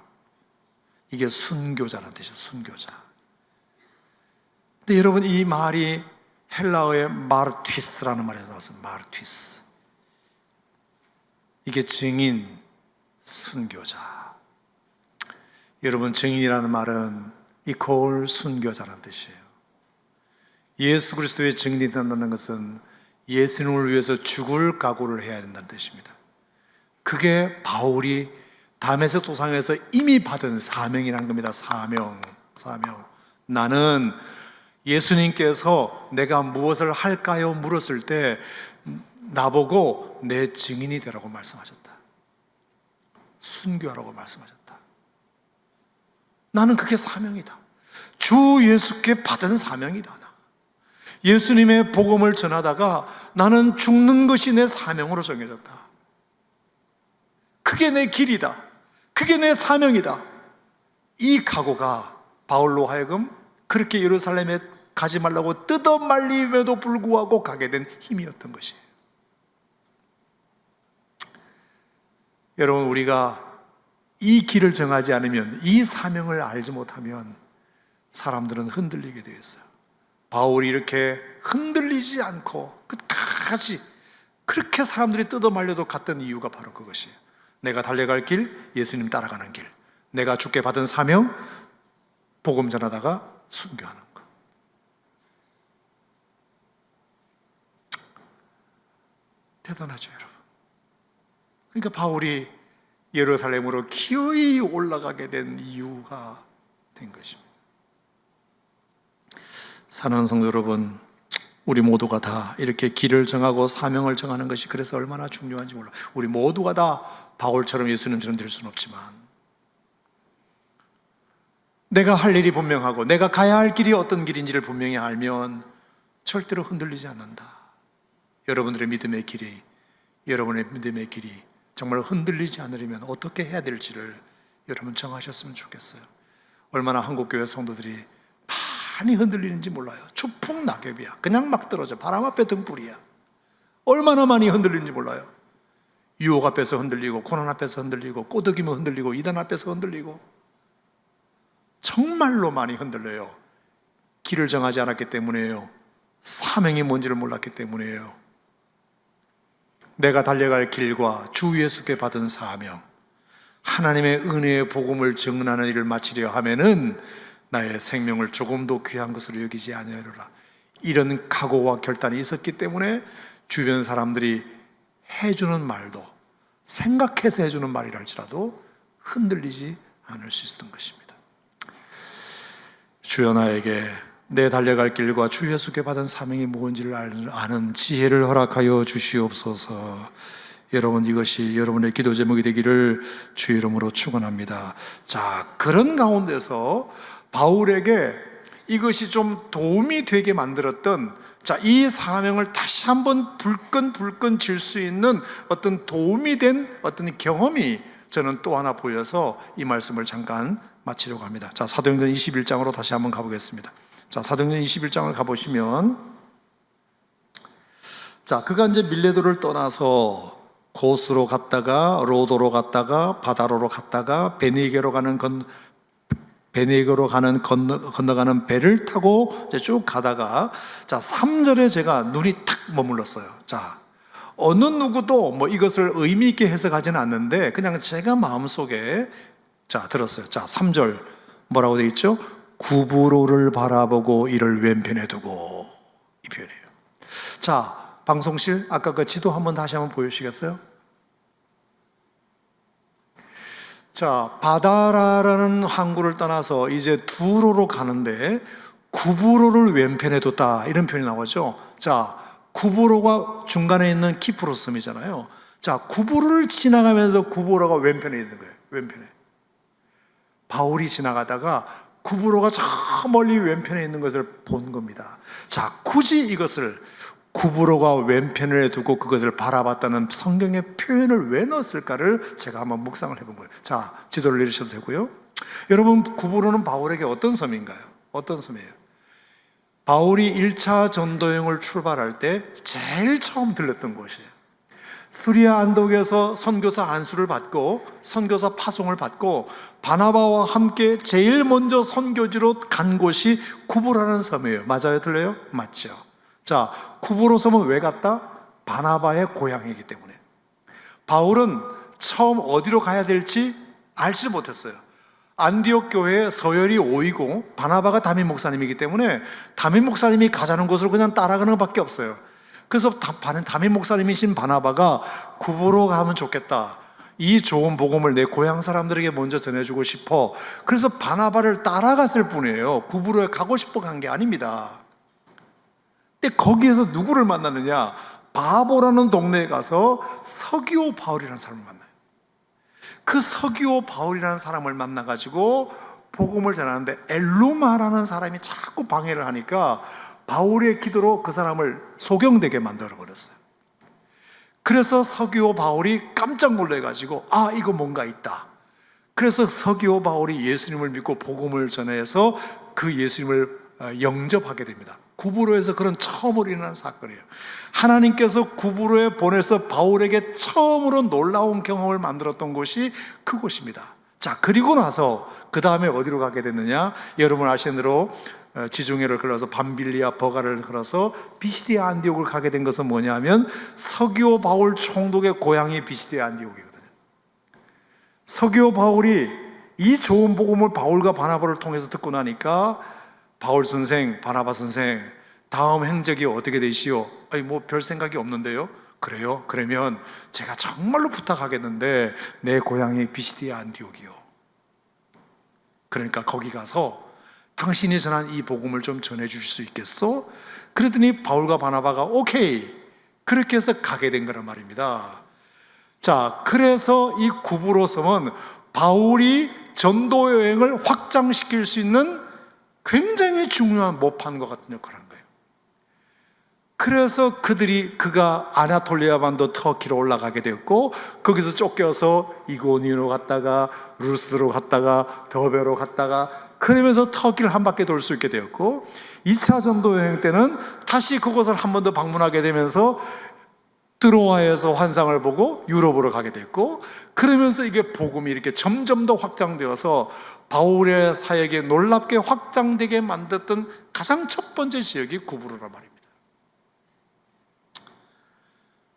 이게 순교자라는 뜻이죠. 순교자. 근데 여러분, 이 말이 헬라어의 마르티스라는 말에서 나왔어요. 마르티스. 이게 증인, 순교자. 여러분, 증인이라는 말은 이퀄 순교자라는 뜻이에요. 예수 그리스도의 증인이 된다는 것은 예수님을 위해서 죽을 각오를 해야 된다는 뜻입니다. 그게 바울이 다메섹 도상에서 이미 받은 사명이라는 겁니다. 사명. 나는 예수님께서 내가 무엇을 할까요? 물었을 때 나보고 내 증인이 되라고 말씀하셨다. 순교하라고 말씀하셨다. 나는 그게 사명이다. 주 예수께 받은 사명이다. 예수님의 복음을 전하다가 나는 죽는 것이 내 사명으로 정해졌다. 그게 내 길이다. 그게 내 사명이다. 이 각오가 바울로 하여금 그렇게 예루살렘에 가지 말라고 뜯어 말림에도 불구하고 가게 된 힘이었던 것이에요. 여러분, 우리가 이 길을 정하지 않으면, 이 사명을 알지 못하면 사람들은 흔들리게 되어 있어요. 바울이 이렇게 흔들리지 않고 끝까지 그렇게 사람들이 뜯어 말려도 갔던 이유가 바로 그것이에요. 내가 달려갈 길, 예수님 따라가는 길. 내가 주께 받은 사명, 복음 전하다가 순교하는 것. 대단하죠, 여러분. 그러니까 바울이 예루살렘으로 기어이 올라가게 된 이유가 된 것입니다. 사랑하는 성도 여러분, 우리 모두가 다 이렇게 길을 정하고 사명을 정하는 것이 그래서 얼마나 중요한지 몰라요. 우리 모두가 다 바울처럼 예수님처럼 될 수는 없지만 내가 할 일이 분명하고 내가 가야 할 길이 어떤 길인지를 분명히 알면 절대로 흔들리지 않는다. 여러분들의 믿음의 길이, 여러분의 믿음의 길이 정말 흔들리지 않으려면 어떻게 해야 될지를 여러분 정하셨으면 좋겠어요. 얼마나 한국교회 성도들이 많이 흔들리는지 몰라요. 추풍 낙엽이야. 그냥 막 떨어져. 바람 앞에 등불이야. 얼마나 많이 흔들리는지 몰라요. 유혹 앞에서 흔들리고, 고난 앞에서 흔들리고, 꼬드기면 흔들리고, 이단 앞에서 흔들리고, 정말로 많이 흔들려요. 길을 정하지 않았기 때문이에요. 사명이 뭔지를 몰랐기 때문이에요. 내가 달려갈 길과 주 예수께 받은 사명, 하나님의 은혜의 복음을 증언하는 일을 마치려 하면은 나의 생명을 조금도 귀한 것으로 여기지 아니하리라. 이런 각오와 결단이 있었기 때문에 주변 사람들이 해주는 말도, 생각해서 해주는 말이랄지라도 흔들리지 않을 수 있었던 것입니다. 주여, 나에게 내 달려갈 길과 주 예수께 받은 사명이 무엇인지를 아는 지혜를 허락하여 주시옵소서. 여러분, 이것이 여러분의 기도 제목이 되기를 주 이름으로 축원합니다. 자, 그런 가운데서 바울에게 이것이 좀 도움이 되게 만들었던, 자, 이 사명을 다시 한번 불끈 질 수 있는 어떤 도움이 된 어떤 경험이 저는 또 하나 보여서 이 말씀을 잠깐 마치려고 합니다. 자, 사도행전 21장으로 다시 한번 가보겠습니다. 자, 사도행전 21장을 가보시면, 자, 그가 이제 밀레도를 떠나서 고스로 갔다가 로도로 갔다가 바다로로 갔다가 베니게로 건너가는 배를 타고 이제 쭉 가다가, 자, 3절에 제가 눈이 탁 머물렀어요. 자, 어느 누구도 뭐 이것을 의미 있게 해석하지는 않는데 그냥 제가 마음속에 자 들었어요. 자, 3절 뭐라고 되어 있죠? 구부로를 바라보고 이를 왼편에 두고, 이 표현이에요. 자, 방송실 아까 그 지도 한번 다시 한번 보여주시겠어요? 자, 바다라라는 항구를 떠나서 이제 두로로 가는데 구부로를 왼편에 뒀다, 이런 표현이 나오죠. 자, 구부로가 중간에 있는 키프로섬이잖아요. 자, 구부로를 지나가면서 구부로가 왼편에 있는 거예요. 왼편에. 바울이 지나가다가 구부로가 저 멀리 왼편에 있는 것을 본 겁니다. 자, 굳이 이것을 구부로가 왼편에 두고 그것을 바라봤다는 성경의 표현을 왜 넣었을까를 제가 한번 묵상을 해본 거예요. 자, 지도를 내리셔도 되고요. 여러분, 구부로는 바울에게 어떤 섬인가요? 어떤 섬이에요? 바울이 1차 전도여행을 출발할 때 제일 처음 들렸던 곳이에요. 수리아 안독에서 선교사 안수를 받고 선교사 파송을 받고 바나바와 함께 제일 먼저 선교지로 간 곳이 구부로라는 섬이에요. 맞아요? 틀려요? 맞죠. 자, 구부로 섬은 왜 갔다? 바나바의 고향이기 때문에. 바울은 처음 어디로 가야 될지 알지 못했어요. 안디옥 교회에 서열이 5이고 바나바가 담임 목사님이기 때문에 담임 목사님이 가자는 곳으로 그냥 따라가는 것밖에 없어요. 그래서 담임 목사님이신 바나바가 구부로 가면 좋겠다, 이 좋은 복음을 내 고향 사람들에게 먼저 전해주고 싶어. 그래서 바나바를 따라갔을 뿐이에요. 구부로에 가고 싶어 간 게 아닙니다. 근데 거기에서 누구를 만나느냐? 바보라는 동네에 가서 서기오 바울이라는 사람을 만나요. 그 서기오 바울이라는 사람을 만나가지고 복음을 전하는데 엘루마라는 사람이 자꾸 방해를 하니까 바울의 기도로 그 사람을 소경되게 만들어버렸어요. 그래서 서기오 바울이 깜짝 놀래가지고 아, 이거 뭔가 있다. 그래서 서기오 바울이 예수님을 믿고 복음을 전해서 그 예수님을 영접하게 됩니다. 구부로에서 그런 처음으로 일어난 사건이에요. 하나님께서 구부로에 보내서 바울에게 처음으로 놀라운 경험을 만들었던 곳이 그곳입니다. 자, 그리고 나서 그 다음에 어디로 가게 됐느냐? 여러분 아시는 대로 지중해를 걸어서 밤빌리아 버가를 걸어서 비시디아 안디옥을 가게 된 것은 뭐냐면 서기오 바울 총독의 고향이 비시디아 안디옥이거든요. 서기오 바울이 이 좋은 복음을 바울과 바나바를 통해서 듣고 나니까 바울 선생, 바나바 선생, 다음 행적이 어떻게 되시오? 아니, 뭐 별 생각이 없는데요? 그래요? 그러면 제가 정말로 부탁하겠는데 내 고향이 비시디아 안디옥이요. 그러니까 거기 가서 당신이 전한 이 복음을 좀 전해줄 수 있겠어? 그랬더니 바울과 바나바가 오케이, 그렇게 해서 가게 된 거란 말입니다. 자, 그래서 이 구부로 섬은 바울이 전도 여행을 확장시킬 수 있는 굉장히 중요한 모판과 같은 역할을 한 거예요. 그래서 그가 아나톨리아 반도 터키로 올라가게 되었고 거기서 쫓겨서 이고니로 갔다가 루스로 갔다가 더베로 갔다가 그러면서 터키를 한 바퀴 돌 수 있게 되었고 2차 전도 여행 때는 다시 그곳을 한 번 더 방문하게 되면서 드로아에서 환상을 보고 유럽으로 가게 됐고 그러면서 이게 복음이 이렇게 점점 더 확장되어서 바울의 사역에 놀랍게 확장되게 만들었던 가장 첫 번째 지역이 구부로란 말입니다.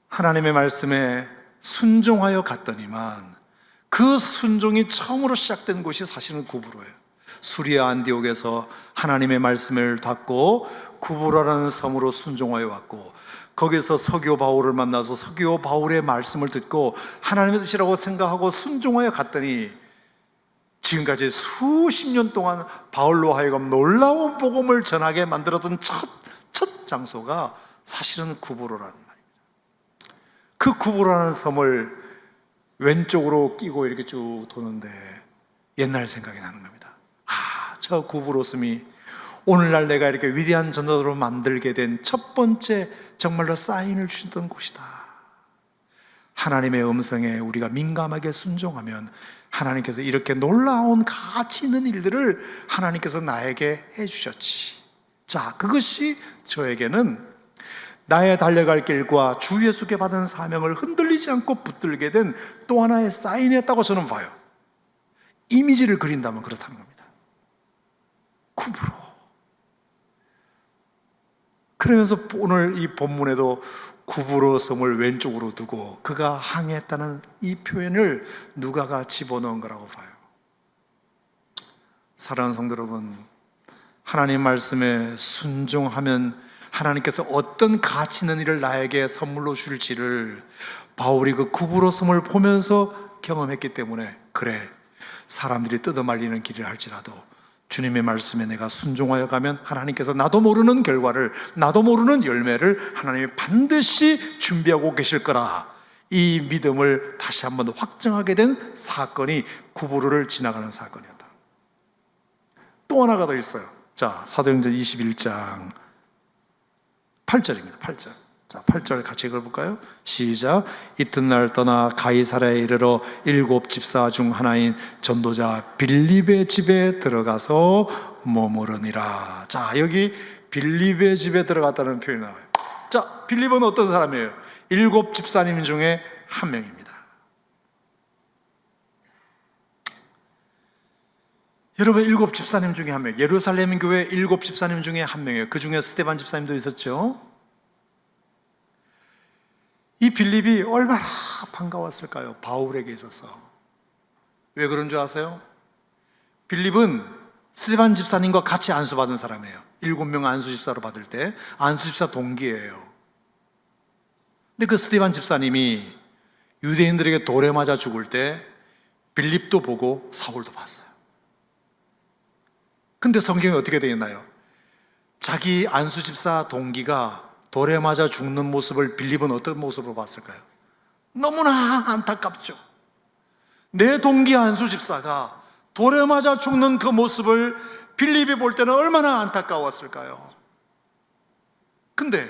하나님의 말씀에 순종하여 갔더니만 그 순종이 처음으로 시작된 곳이 사실은 구부로예요. 수리아 안디옥에서 하나님의 말씀을 듣고 구부로라는 섬으로 순종하여 왔고 거기서 서기오 바울을 만나서 서기오 바울의 말씀을 듣고 하나님의 뜻이라고 생각하고 순종하여 갔더니 지금까지 수십 년 동안 바울로 하여금 놀라운 복음을 전하게 만들었던 첫 장소가 사실은 구부로라는 말입니다. 그 구부로라는 섬을 왼쪽으로 끼고 이렇게 쭉 도는데 옛날 생각이 나는 겁니다. 아, 저 구부로 섬이 오늘날 내가 이렇게 위대한 전도자로 만들게 된 첫 번째 정말로 사인을 주셨던 곳이다. 하나님의 음성에 우리가 민감하게 순종하면 하나님께서 이렇게 놀라운 가치 있는 일들을 하나님께서 나에게 해주셨지. 자, 그것이 저에게는 나의 달려갈 길과 주 예수께 받은 사명을 흔들리지 않고 붙들게 된 또 하나의 사인이었다고 저는 봐요. 이미지를 그린다면 그렇다는 겁니다. 구부로. 그러면서 오늘 이 본문에도 구부로 섬을 왼쪽으로 두고 그가 항해했다는 이 표현을 누가가 집어넣은 거라고 봐요. 사랑하는 성도 여러분, 하나님 말씀에 순종하면 하나님께서 어떤 가치 있는 일을 나에게 선물로 줄지를 바울이 그 구부러섬을 보면서 경험했기 때문에, 그래, 사람들이 뜯어말리는 길을 할지라도 주님의 말씀에 내가 순종하여 가면 하나님께서 나도 모르는 결과를, 나도 모르는 열매를 하나님이 반드시 준비하고 계실 거라, 이 믿음을 다시 한번 확정하게 된 사건이 구부로를 지나가는 사건이었다. 또 하나가 더 있어요. 자, 사도행전 21장 8절입니다. 8절. 자, 8절 같이 읽어볼까요? 시작. 이튿날 떠나 가이사랴에 이르러 7 집사 중 하나인 전도자 빌립의 집에 들어가서 머무르니라. 자, 여기 빌립의 집에 들어갔다는 표현이 나와요. 자, 빌립은 어떤 사람이에요? 7 집사님 중에 한 명입니다. 여러분, 7 집사님 중에 한 명, 예루살렘 교회 7 집사님 중에 한 명이에요. 그 중에 스데반 집사님도 있었죠. 이 빌립이 얼마나 반가웠을까요? 바울에게 있어서. 왜 그런 줄 아세요? 빌립은 스데반 집사님과 같이 안수받은 사람이에요. 7명 안수 집사로 받을 때 안수 집사 동기예요. 근데 그 스데반 집사님이 유대인들에게 돌에 맞아 죽을 때 빌립도 보고 사울도 봤어요. 근데 성경에 어떻게 되어 있나요? 자기 안수 집사 동기가 돌에 맞아 죽는 모습을 빌립은 어떤 모습으로 봤을까요? 너무나 안타깝죠. 내 동기 안수 집사가 돌에 맞아 죽는 그 모습을 빌립이 볼 때는 얼마나 안타까웠을까요? 근데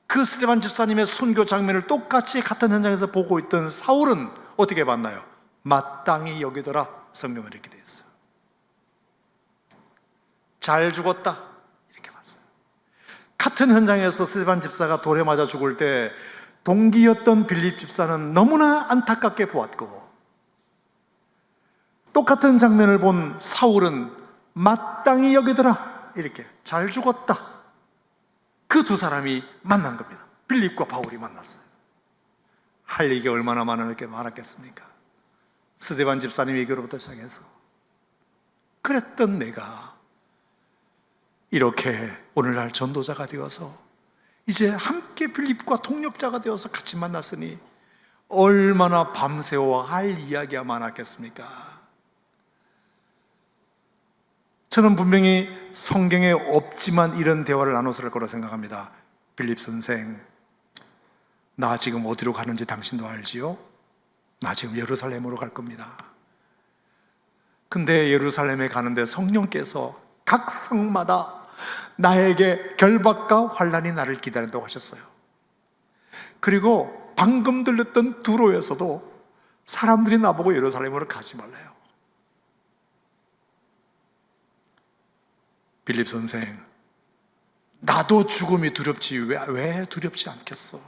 그 스데반 집사님의 순교 장면을 똑같이 같은 현장에서 보고 있던 사울은 어떻게 봤나요? 마땅히 여기더라. 성경은 이렇게 되어 있어요. 잘 죽었다, 이렇게 봤어요. 같은 현장에서 스데반 집사가 돌에 맞아 죽을 때 동기였던 빌립 집사는 너무나 안타깝게 보았고, 똑같은 장면을 본 사울은 마땅히 여기더라, 이렇게 잘 죽었다. 그 두 사람이 만난 겁니다. 빌립과 바울이 만났어요. 할 얘기 얼마나 많았겠습니까? 스데반 집사님 얘기로부터 시작해서 그랬던 내가 이렇게 오늘날 전도자가 되어서 이제 함께 빌립과 동역자가 되어서 같이 만났으니 얼마나 밤새워 할 이야기가 많았겠습니까? 저는 분명히 성경에 없지만 이런 대화를 나눴을 거라 생각합니다. 빌립 선생, 나 지금 어디로 가는지 당신도 알지요? 나 지금 예루살렘으로 갈 겁니다. 근데 예루살렘에 가는데 성령께서 각 성마다 나에게 결박과 환난이 나를 기다린다고 하셨어요. 그리고 방금 들렸던 두로에서도 사람들이 나보고 예루살렘으로 가지 말래요. 빌립 선생, 나도 죽음이 두렵지 왜 두렵지 않겠어?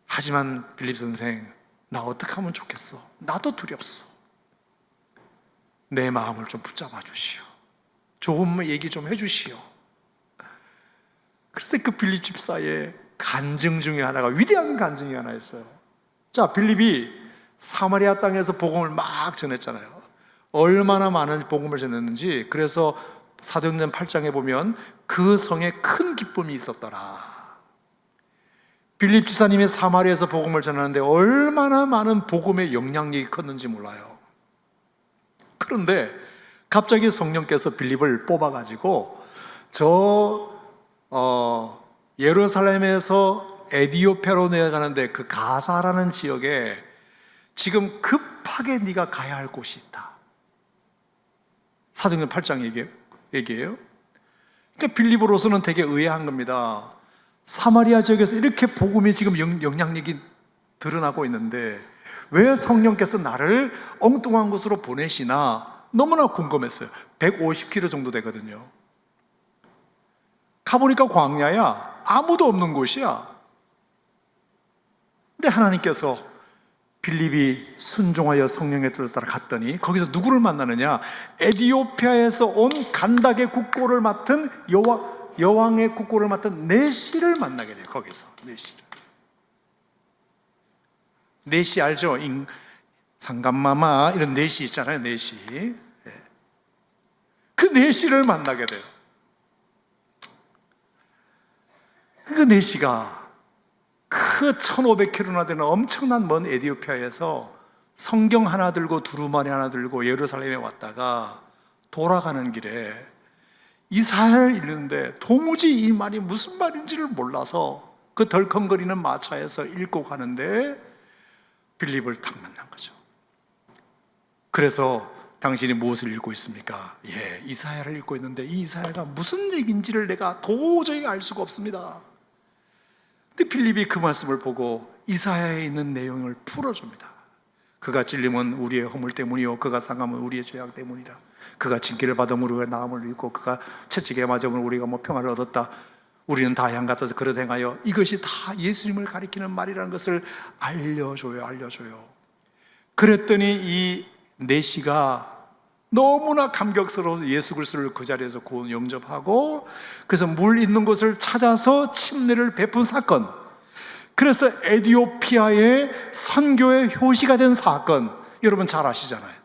하지만 빌립 선생, 나 어떻게 하면 좋겠어? 나도 두렵소. 내 마음을 좀 붙잡아 주시오. 좋은 얘기 좀 해주시오. 그래서 그 빌립 집사의 간증 중에 하나가, 위대한 간증이 하나 있어요. 자, 빌립이 사마리아 땅에서 복음을 막 전했잖아요. 얼마나 많은 복음을 전했는지, 그래서 사도행전 8장에 보면 그 성에 큰 기쁨이 있었더라. 빌립 집사님이 사마리아에서 복음을 전하는데 얼마나 많은 복음의 영향력이 컸는지 몰라요. 그런데 갑자기 성령께서 빌립을 뽑아가지고 예루살렘에서 에디오피아로 내려가는데 그 가사라는 지역에 지금 급하게 네가 가야 할 곳이 있다. 사도행전 8장 얘기예요. 그러니까 빌립으로서는 되게 의아한 겁니다. 사마리아 지역에서 이렇게 복음이 지금 영향력이 드러나고 있는데 왜 성령께서 나를 엉뚱한 곳으로 보내시나 너무나 궁금했어요. 150km 정도 되거든요. 가보니까 광야야. 아무도 없는 곳이야. 근데 하나님께서 빌립이 순종하여 성령의 뜻을 따라 갔더니 거기서 누구를 만나느냐? 에디오피아에서 온 간닥의 국고를 맡은 여왕의 국고를 맡은 내시를 만나게 돼요. 거기서 내시 알죠? 상감마마 이런 내시 있잖아요. 내시. 그 내시를 만나게 돼요. 그 내시가 그 1500km나 되는 엄청난 먼 에티오피아에서 성경 하나 들고 두루마리 하나 들고 예루살렘에 왔다가 돌아가는 길에 이사야를 읽는데 도무지 이 말이 무슨 말인지를 몰라서 그 덜컹거리는 마차에서 읽고 가는데 빌립을 딱 만난 거죠. 그래서 당신이 무엇을 읽고 있습니까? 예, 이사야를 읽고 있는데 이 이사야가 무슨 얘기인지를 내가 도저히 알 수가 없습니다. 근데 빌립이 그 말씀을 보고 이사야에 있는 내용을 풀어줍니다. 그가 찔림은 우리의 허물 때문이요 그가 상함은 우리의 죄악 때문이라. 그가 징계를 받음으로 우리가 나음을 입고 그가 채찍에 맞음으로 우리가 평화를 얻었다. 우리는 다 양 같아서 그릇 행하여. 이것이 다 예수님을 가리키는 말이라는 것을 알려줘요. 그랬더니 이 내시가 너무나 감격스러워서 예수 그리스도를 그 자리에서 구원 영접하고 그래서 물 있는 곳을 찾아서 침례를 베푼 사건, 그래서 에티오피아의 선교의 효시가 된 사건, 여러분 잘 아시잖아요.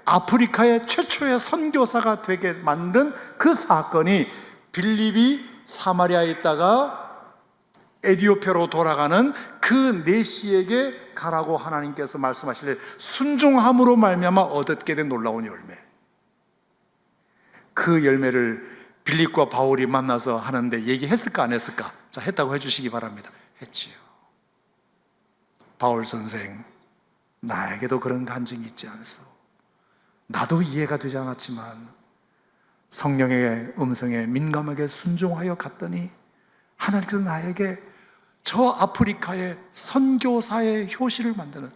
아프리카의 최초의 선교사가 되게 만든 그 사건이 빌립이 사마리아에 있다가 에티오피아로 돌아가는 그 내시에게 가라고 하나님께서 말씀하실 때 순종함으로 말미암아 얻게 된 놀라운 열매, 그 열매를 빌립과 바울이 만나서 하는데 얘기했을까 안 했을까? 자, 했다고 해주시기 바랍니다. 했지요. 바울 선생, 나에게도 그런 간증이 있지 않소. 나도 이해가 되지 않았지만 성령의 음성에 민감하게 순종하여 갔더니 하나님께서 나에게 저 아프리카의 선교사의 효시를 만드는,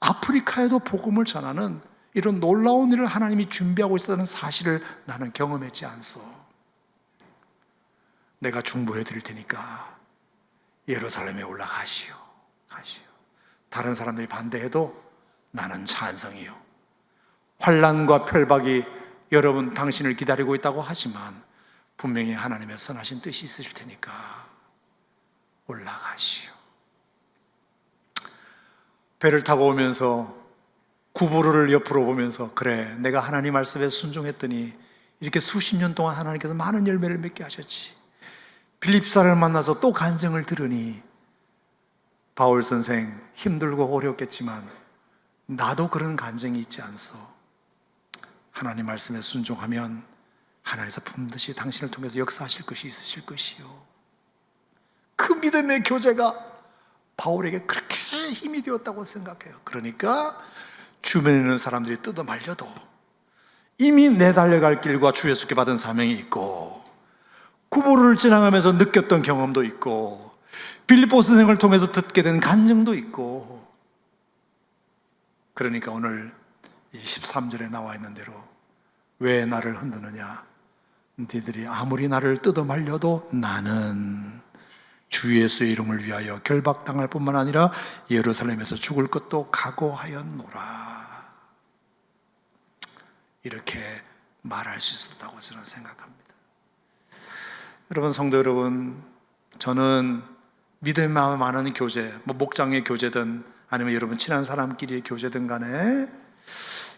아프리카에도 복음을 전하는 이런 놀라운 일을 하나님이 준비하고 있다는 사실을 나는 경험했지 않소. 내가 중보해 드릴 테니까 예루살렘에 올라가시오. 다른 사람들이 반대해도 나는 찬성이요. 환난과 핍박이 여러분 당신을 기다리고 있다고 하지만 분명히 하나님의 선하신 뜻이 있으실 테니까 올라가시오. 배를 타고 오면서 구부로를 옆으로 보면서, 그래, 내가 하나님 말씀에 순종했더니 이렇게 수십 년 동안 하나님께서 많은 열매를 맺게 하셨지. 빌립사를 만나서 또 간증을 들으니 바울 선생 힘들고 어렵겠지만 나도 그런 간증이 있지 않소. 하나님 말씀에 순종하면 하나님께서 반드시 당신을 통해서 역사하실 것이 있으실 것이요. 그 믿음의 교제가 바울에게 그렇게 힘이 되었다고 생각해요. 그러니까 주변에 있는 사람들이 뜯어 말려도 이미 내달려갈 길과 주 예수께 받은 사명이 있고, 구보를 지나가면서 느꼈던 경험도 있고, 빌립보 선생을 통해서 듣게 된 간증도 있고, 그러니까 오늘 13절에 나와 있는 대로 왜 나를 흔드느냐, 너희들이 아무리 나를 뜯어 말려도 나는 주 예수의 이름을 위하여 결박당할 뿐만 아니라 예루살렘에서 죽을 것도 각오하였노라. 이렇게 말할 수 있었다고 저는 생각합니다. 여러분, 성도 여러분, 저는 믿음이 많은 교제, 목장의 교제든 아니면 여러분 친한 사람끼리의 교제든 간에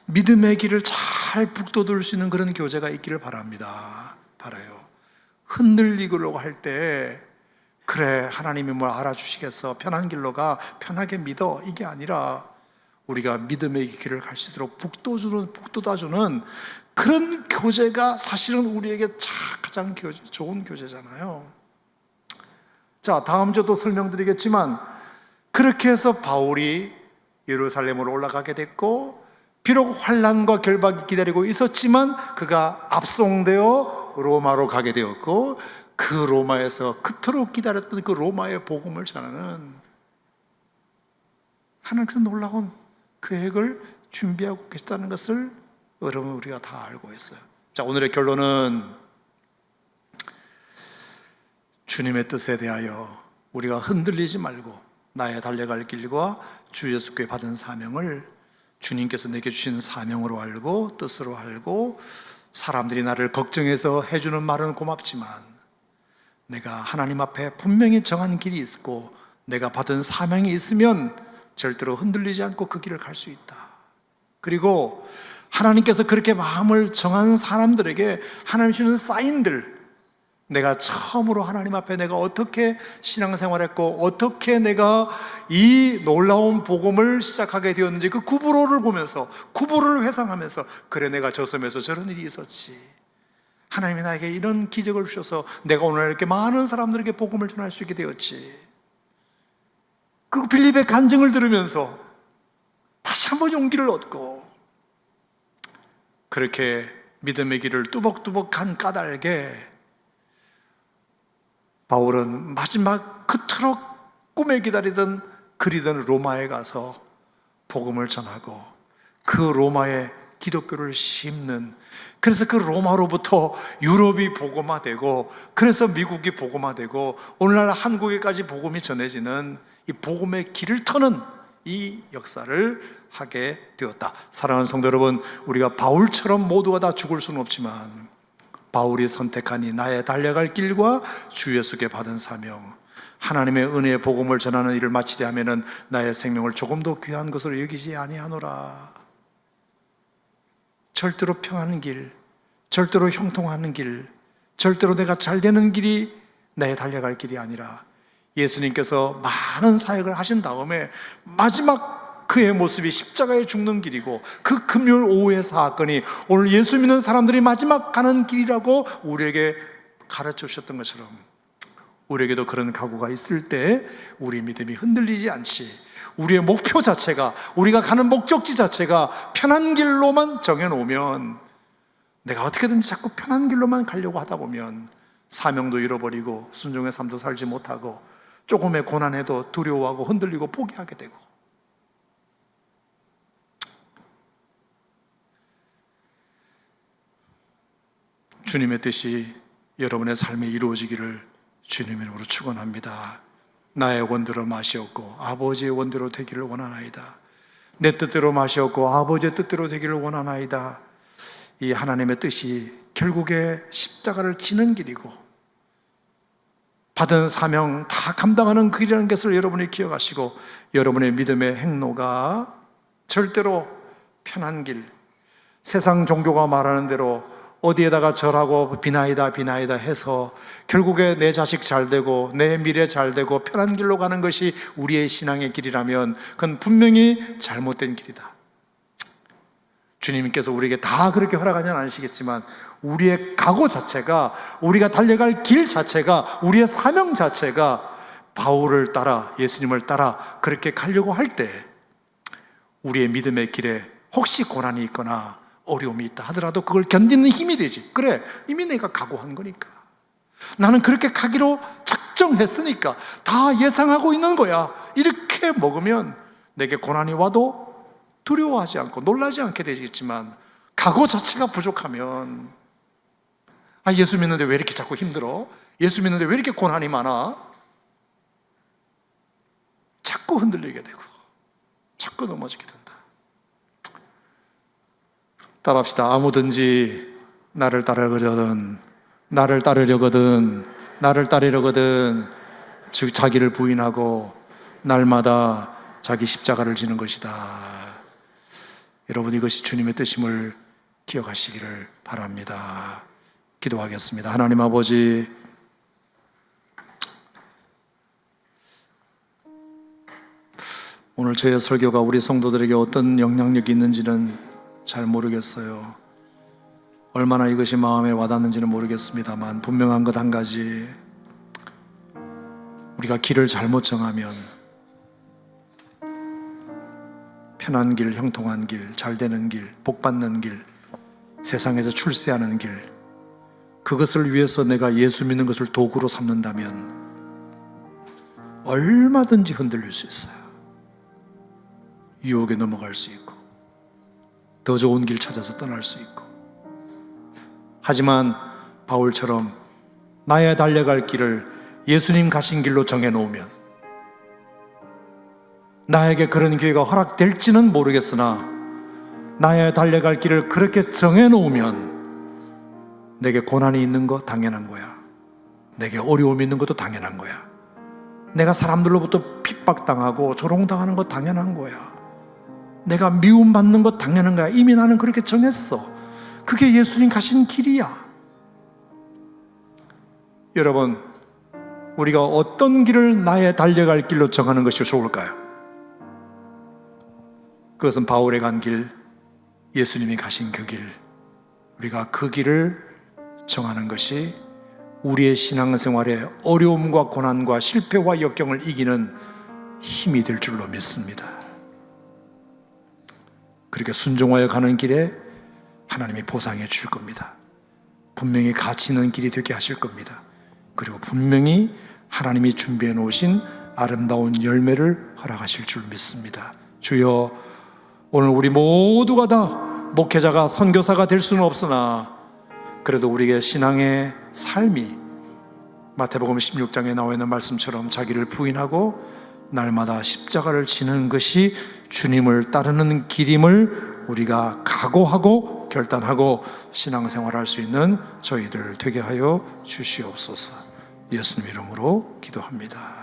믿음의 길을 잘 북돋을 수 있는 그런 교제가 있기를 바랍니다. 바라요. 흔들리려고 할 때 그래, 하나님이 뭘 알아주시겠어, 편한 길로 가, 편하게 믿어, 이게 아니라 우리가 믿음의 길을 갈 수 있도록 북돋아주는 그런 교제가 사실은 우리에게 가장 좋은 교제잖아요. 자, 다음 주도 설명드리겠지만 그렇게 해서 바울이 예루살렘으로 올라가게 됐고, 비록 환난과 결박이 기다리고 있었지만 그가 압송되어 로마로 가게 되었고, 그 로마에서 그토록 기다렸던 그 로마의 복음을 전하는 하나님께서 놀라운 계획을 준비하고 계시다는 것을 여러분 우리가 다 알고 있어요. 자, 오늘의 결론은 주님의 뜻에 대하여 우리가 흔들리지 말고 나의 달려갈 길과 주 예수께 받은 사명을 주님께서 내게 주신 사명으로 알고 뜻으로 알고, 사람들이 나를 걱정해서 해주는 말은 고맙지만 내가 하나님 앞에 분명히 정한 길이 있고 내가 받은 사명이 있으면 절대로 흔들리지 않고 그 길을 갈 수 있다. 그리고 하나님께서 그렇게 마음을 정한 사람들에게 하나님 주는 사인들, 내가 처음으로 하나님 앞에 내가 어떻게 신앙생활했고 어떻게 내가 이 놀라운 복음을 시작하게 되었는지 그 구보로를 보면서, 구보로를 회상하면서, 그래 내가 저 섬에서 저런 일이 있었지, 하나님이 나에게 이런 기적을 주셔서 내가 오늘 이렇게 많은 사람들에게 복음을 전할 수 있게 되었지. 그 빌립의 간증을 들으면서 다시 한번 용기를 얻고, 그렇게 믿음의 길을 뚜벅뚜벅 간 까닭에 바울은 마지막 그토록 꿈에 기다리던 그리던 로마에 가서 복음을 전하고 그 로마에 기독교를 심는, 그래서 그 로마로부터 유럽이 복음화되고, 그래서 미국이 복음화되고, 오늘날 한국에까지 복음이 전해지는 이 복음의 길을 터는 이 역사를 하게 되었다. 사랑하는 성도 여러분, 우리가 바울처럼 모두가 다 죽을 수는 없지만 바울이 선택하니 나의 달려갈 길과 주 예수께 받은 사명, 하나님의 은혜의 복음을 전하는 일을 마치려 하면은 나의 생명을 조금도 귀한 것으로 여기지 아니하노라. 절대로 평안한 길, 절대로 형통하는 길, 절대로 내가 잘 되는 길이 나의 달려갈 길이 아니라, 예수님께서 많은 사역을 하신 다음에 마지막 그의 모습이 십자가에 죽는 길이고, 그 금요일 오후의 사건이 오늘 예수 믿는 사람들이 마지막 가는 길이라고 우리에게 가르쳐 주셨던 것처럼, 우리에게도 그런 각오가 있을 때 우리 믿음이 흔들리지 않지, 우리의 목표 자체가, 우리가 가는 목적지 자체가 편한 길로만 정해놓으면, 내가 어떻게든지 자꾸 편한 길로만 가려고 하다 보면 사명도 잃어버리고 순종의 삶도 살지 못하고 조금의 고난에도 두려워하고 흔들리고 포기하게 되고, 주님의 뜻이 여러분의 삶에 이루어지기를 주님의 이름으로 축원합니다. 나의 원대로 마시옵고 아버지의 원대로 되기를 원하나이다. 내 뜻대로 마시옵고 아버지의 뜻대로 되기를 원하나이다. 이 하나님의 뜻이 결국에 십자가를 지는 길이고 받은 사명 다 감당하는 길이라는 것을 여러분이 기억하시고, 여러분의 믿음의 행로가 절대로 편한 길, 세상 종교가 말하는 대로 어디에다가 절하고 비나이다 비나이다 해서 결국에 내 자식 잘 되고 내 미래 잘 되고 편한 길로 가는 것이 우리의 신앙의 길이라면 그건 분명히 잘못된 길이다. 주님께서 우리에게 다 그렇게 허락하지는 않으시겠지만 우리의 각오 자체가, 우리가 달려갈 길 자체가, 우리의 사명 자체가 바울을 따라, 예수님을 따라 그렇게 가려고 할 때 우리의 믿음의 길에 혹시 고난이 있거나 어려움이 있다 하더라도 그걸 견디는 힘이 되지. 그래, 이미 내가 각오한 거니까, 나는 그렇게 가기로 작정했으니까, 다 예상하고 있는 거야, 이렇게 먹으면 내게 고난이 와도 두려워하지 않고 놀라지 않게 되겠지만, 각오 자체가 부족하면, 아, 예수 믿는데 왜 이렇게 자꾸 힘들어? 예수 믿는데 왜 이렇게 고난이 많아? 자꾸 흔들리게 되고 자꾸 넘어지게 된다. 따라합시다. 아무든지 나를 따르려거든, 나를 따르려거든, 나를 따르려거든, 즉 자기를 부인하고 날마다 자기 십자가를 지는 것이다. 여러분, 이것이 주님의 뜻임을 기억하시기를 바랍니다. 기도하겠습니다. 하나님 아버지, 오늘 저의 설교가 우리 성도들에게 어떤 영향력이 있는지는 잘 모르겠어요. 얼마나 이것이 마음에 와닿는지는 모르겠습니다만, 분명한 것 한 가지, 우리가 길을 잘못 정하면 편한 길, 형통한 길, 잘 되는 길, 복 받는 길, 세상에서 출세하는 길, 그것을 위해서 내가 예수 믿는 것을 도구로 삼는다면 얼마든지 흔들릴 수 있어요. 유혹에 넘어갈 수 있고 더 좋은 길 찾아서 떠날 수 있고. 하지만 바울처럼 나의 달려갈 길을 예수님 가신 길로 정해놓으면, 나에게 그런 기회가 허락될지는 모르겠으나 나의 달려갈 길을 그렇게 정해놓으면 내게 고난이 있는 거 당연한 거야. 내게 어려움이 있는 것도 당연한 거야. 내가 사람들로부터 핍박당하고 조롱당하는 거 당연한 거야. 내가 미움받는 거 당연한 거야. 이미 나는 그렇게 정했어. 그게 예수님 가신 길이야. 여러분, 우리가 어떤 길을 나의 달려갈 길로 정하는 것이 좋을까요? 그것은 바울의 간 길, 예수님이 가신 그 길, 우리가 그 길을 정하는 것이 우리의 신앙생활의 어려움과 고난과 실패와 역경을 이기는 힘이 될 줄로 믿습니다. 그렇게 순종하여 가는 길에 하나님이 보상해 줄 겁니다. 분명히 가치 있는 길이 되게 하실 겁니다. 그리고 분명히 하나님이 준비해 놓으신 아름다운 열매를 허락하실 줄 믿습니다. 주여, 오늘 우리 모두가 다 목회자가 선교사가 될 수는 없으나 그래도 우리의 신앙의 삶이 마태복음 16장에 나와 있는 말씀처럼 자기를 부인하고 날마다 십자가를 지는 것이 주님을 따르는 길임을 우리가 각오하고 결단하고 신앙생활을 할 수 있는 저희들 되게 하여 주시옵소서. 예수님 이름으로 기도합니다.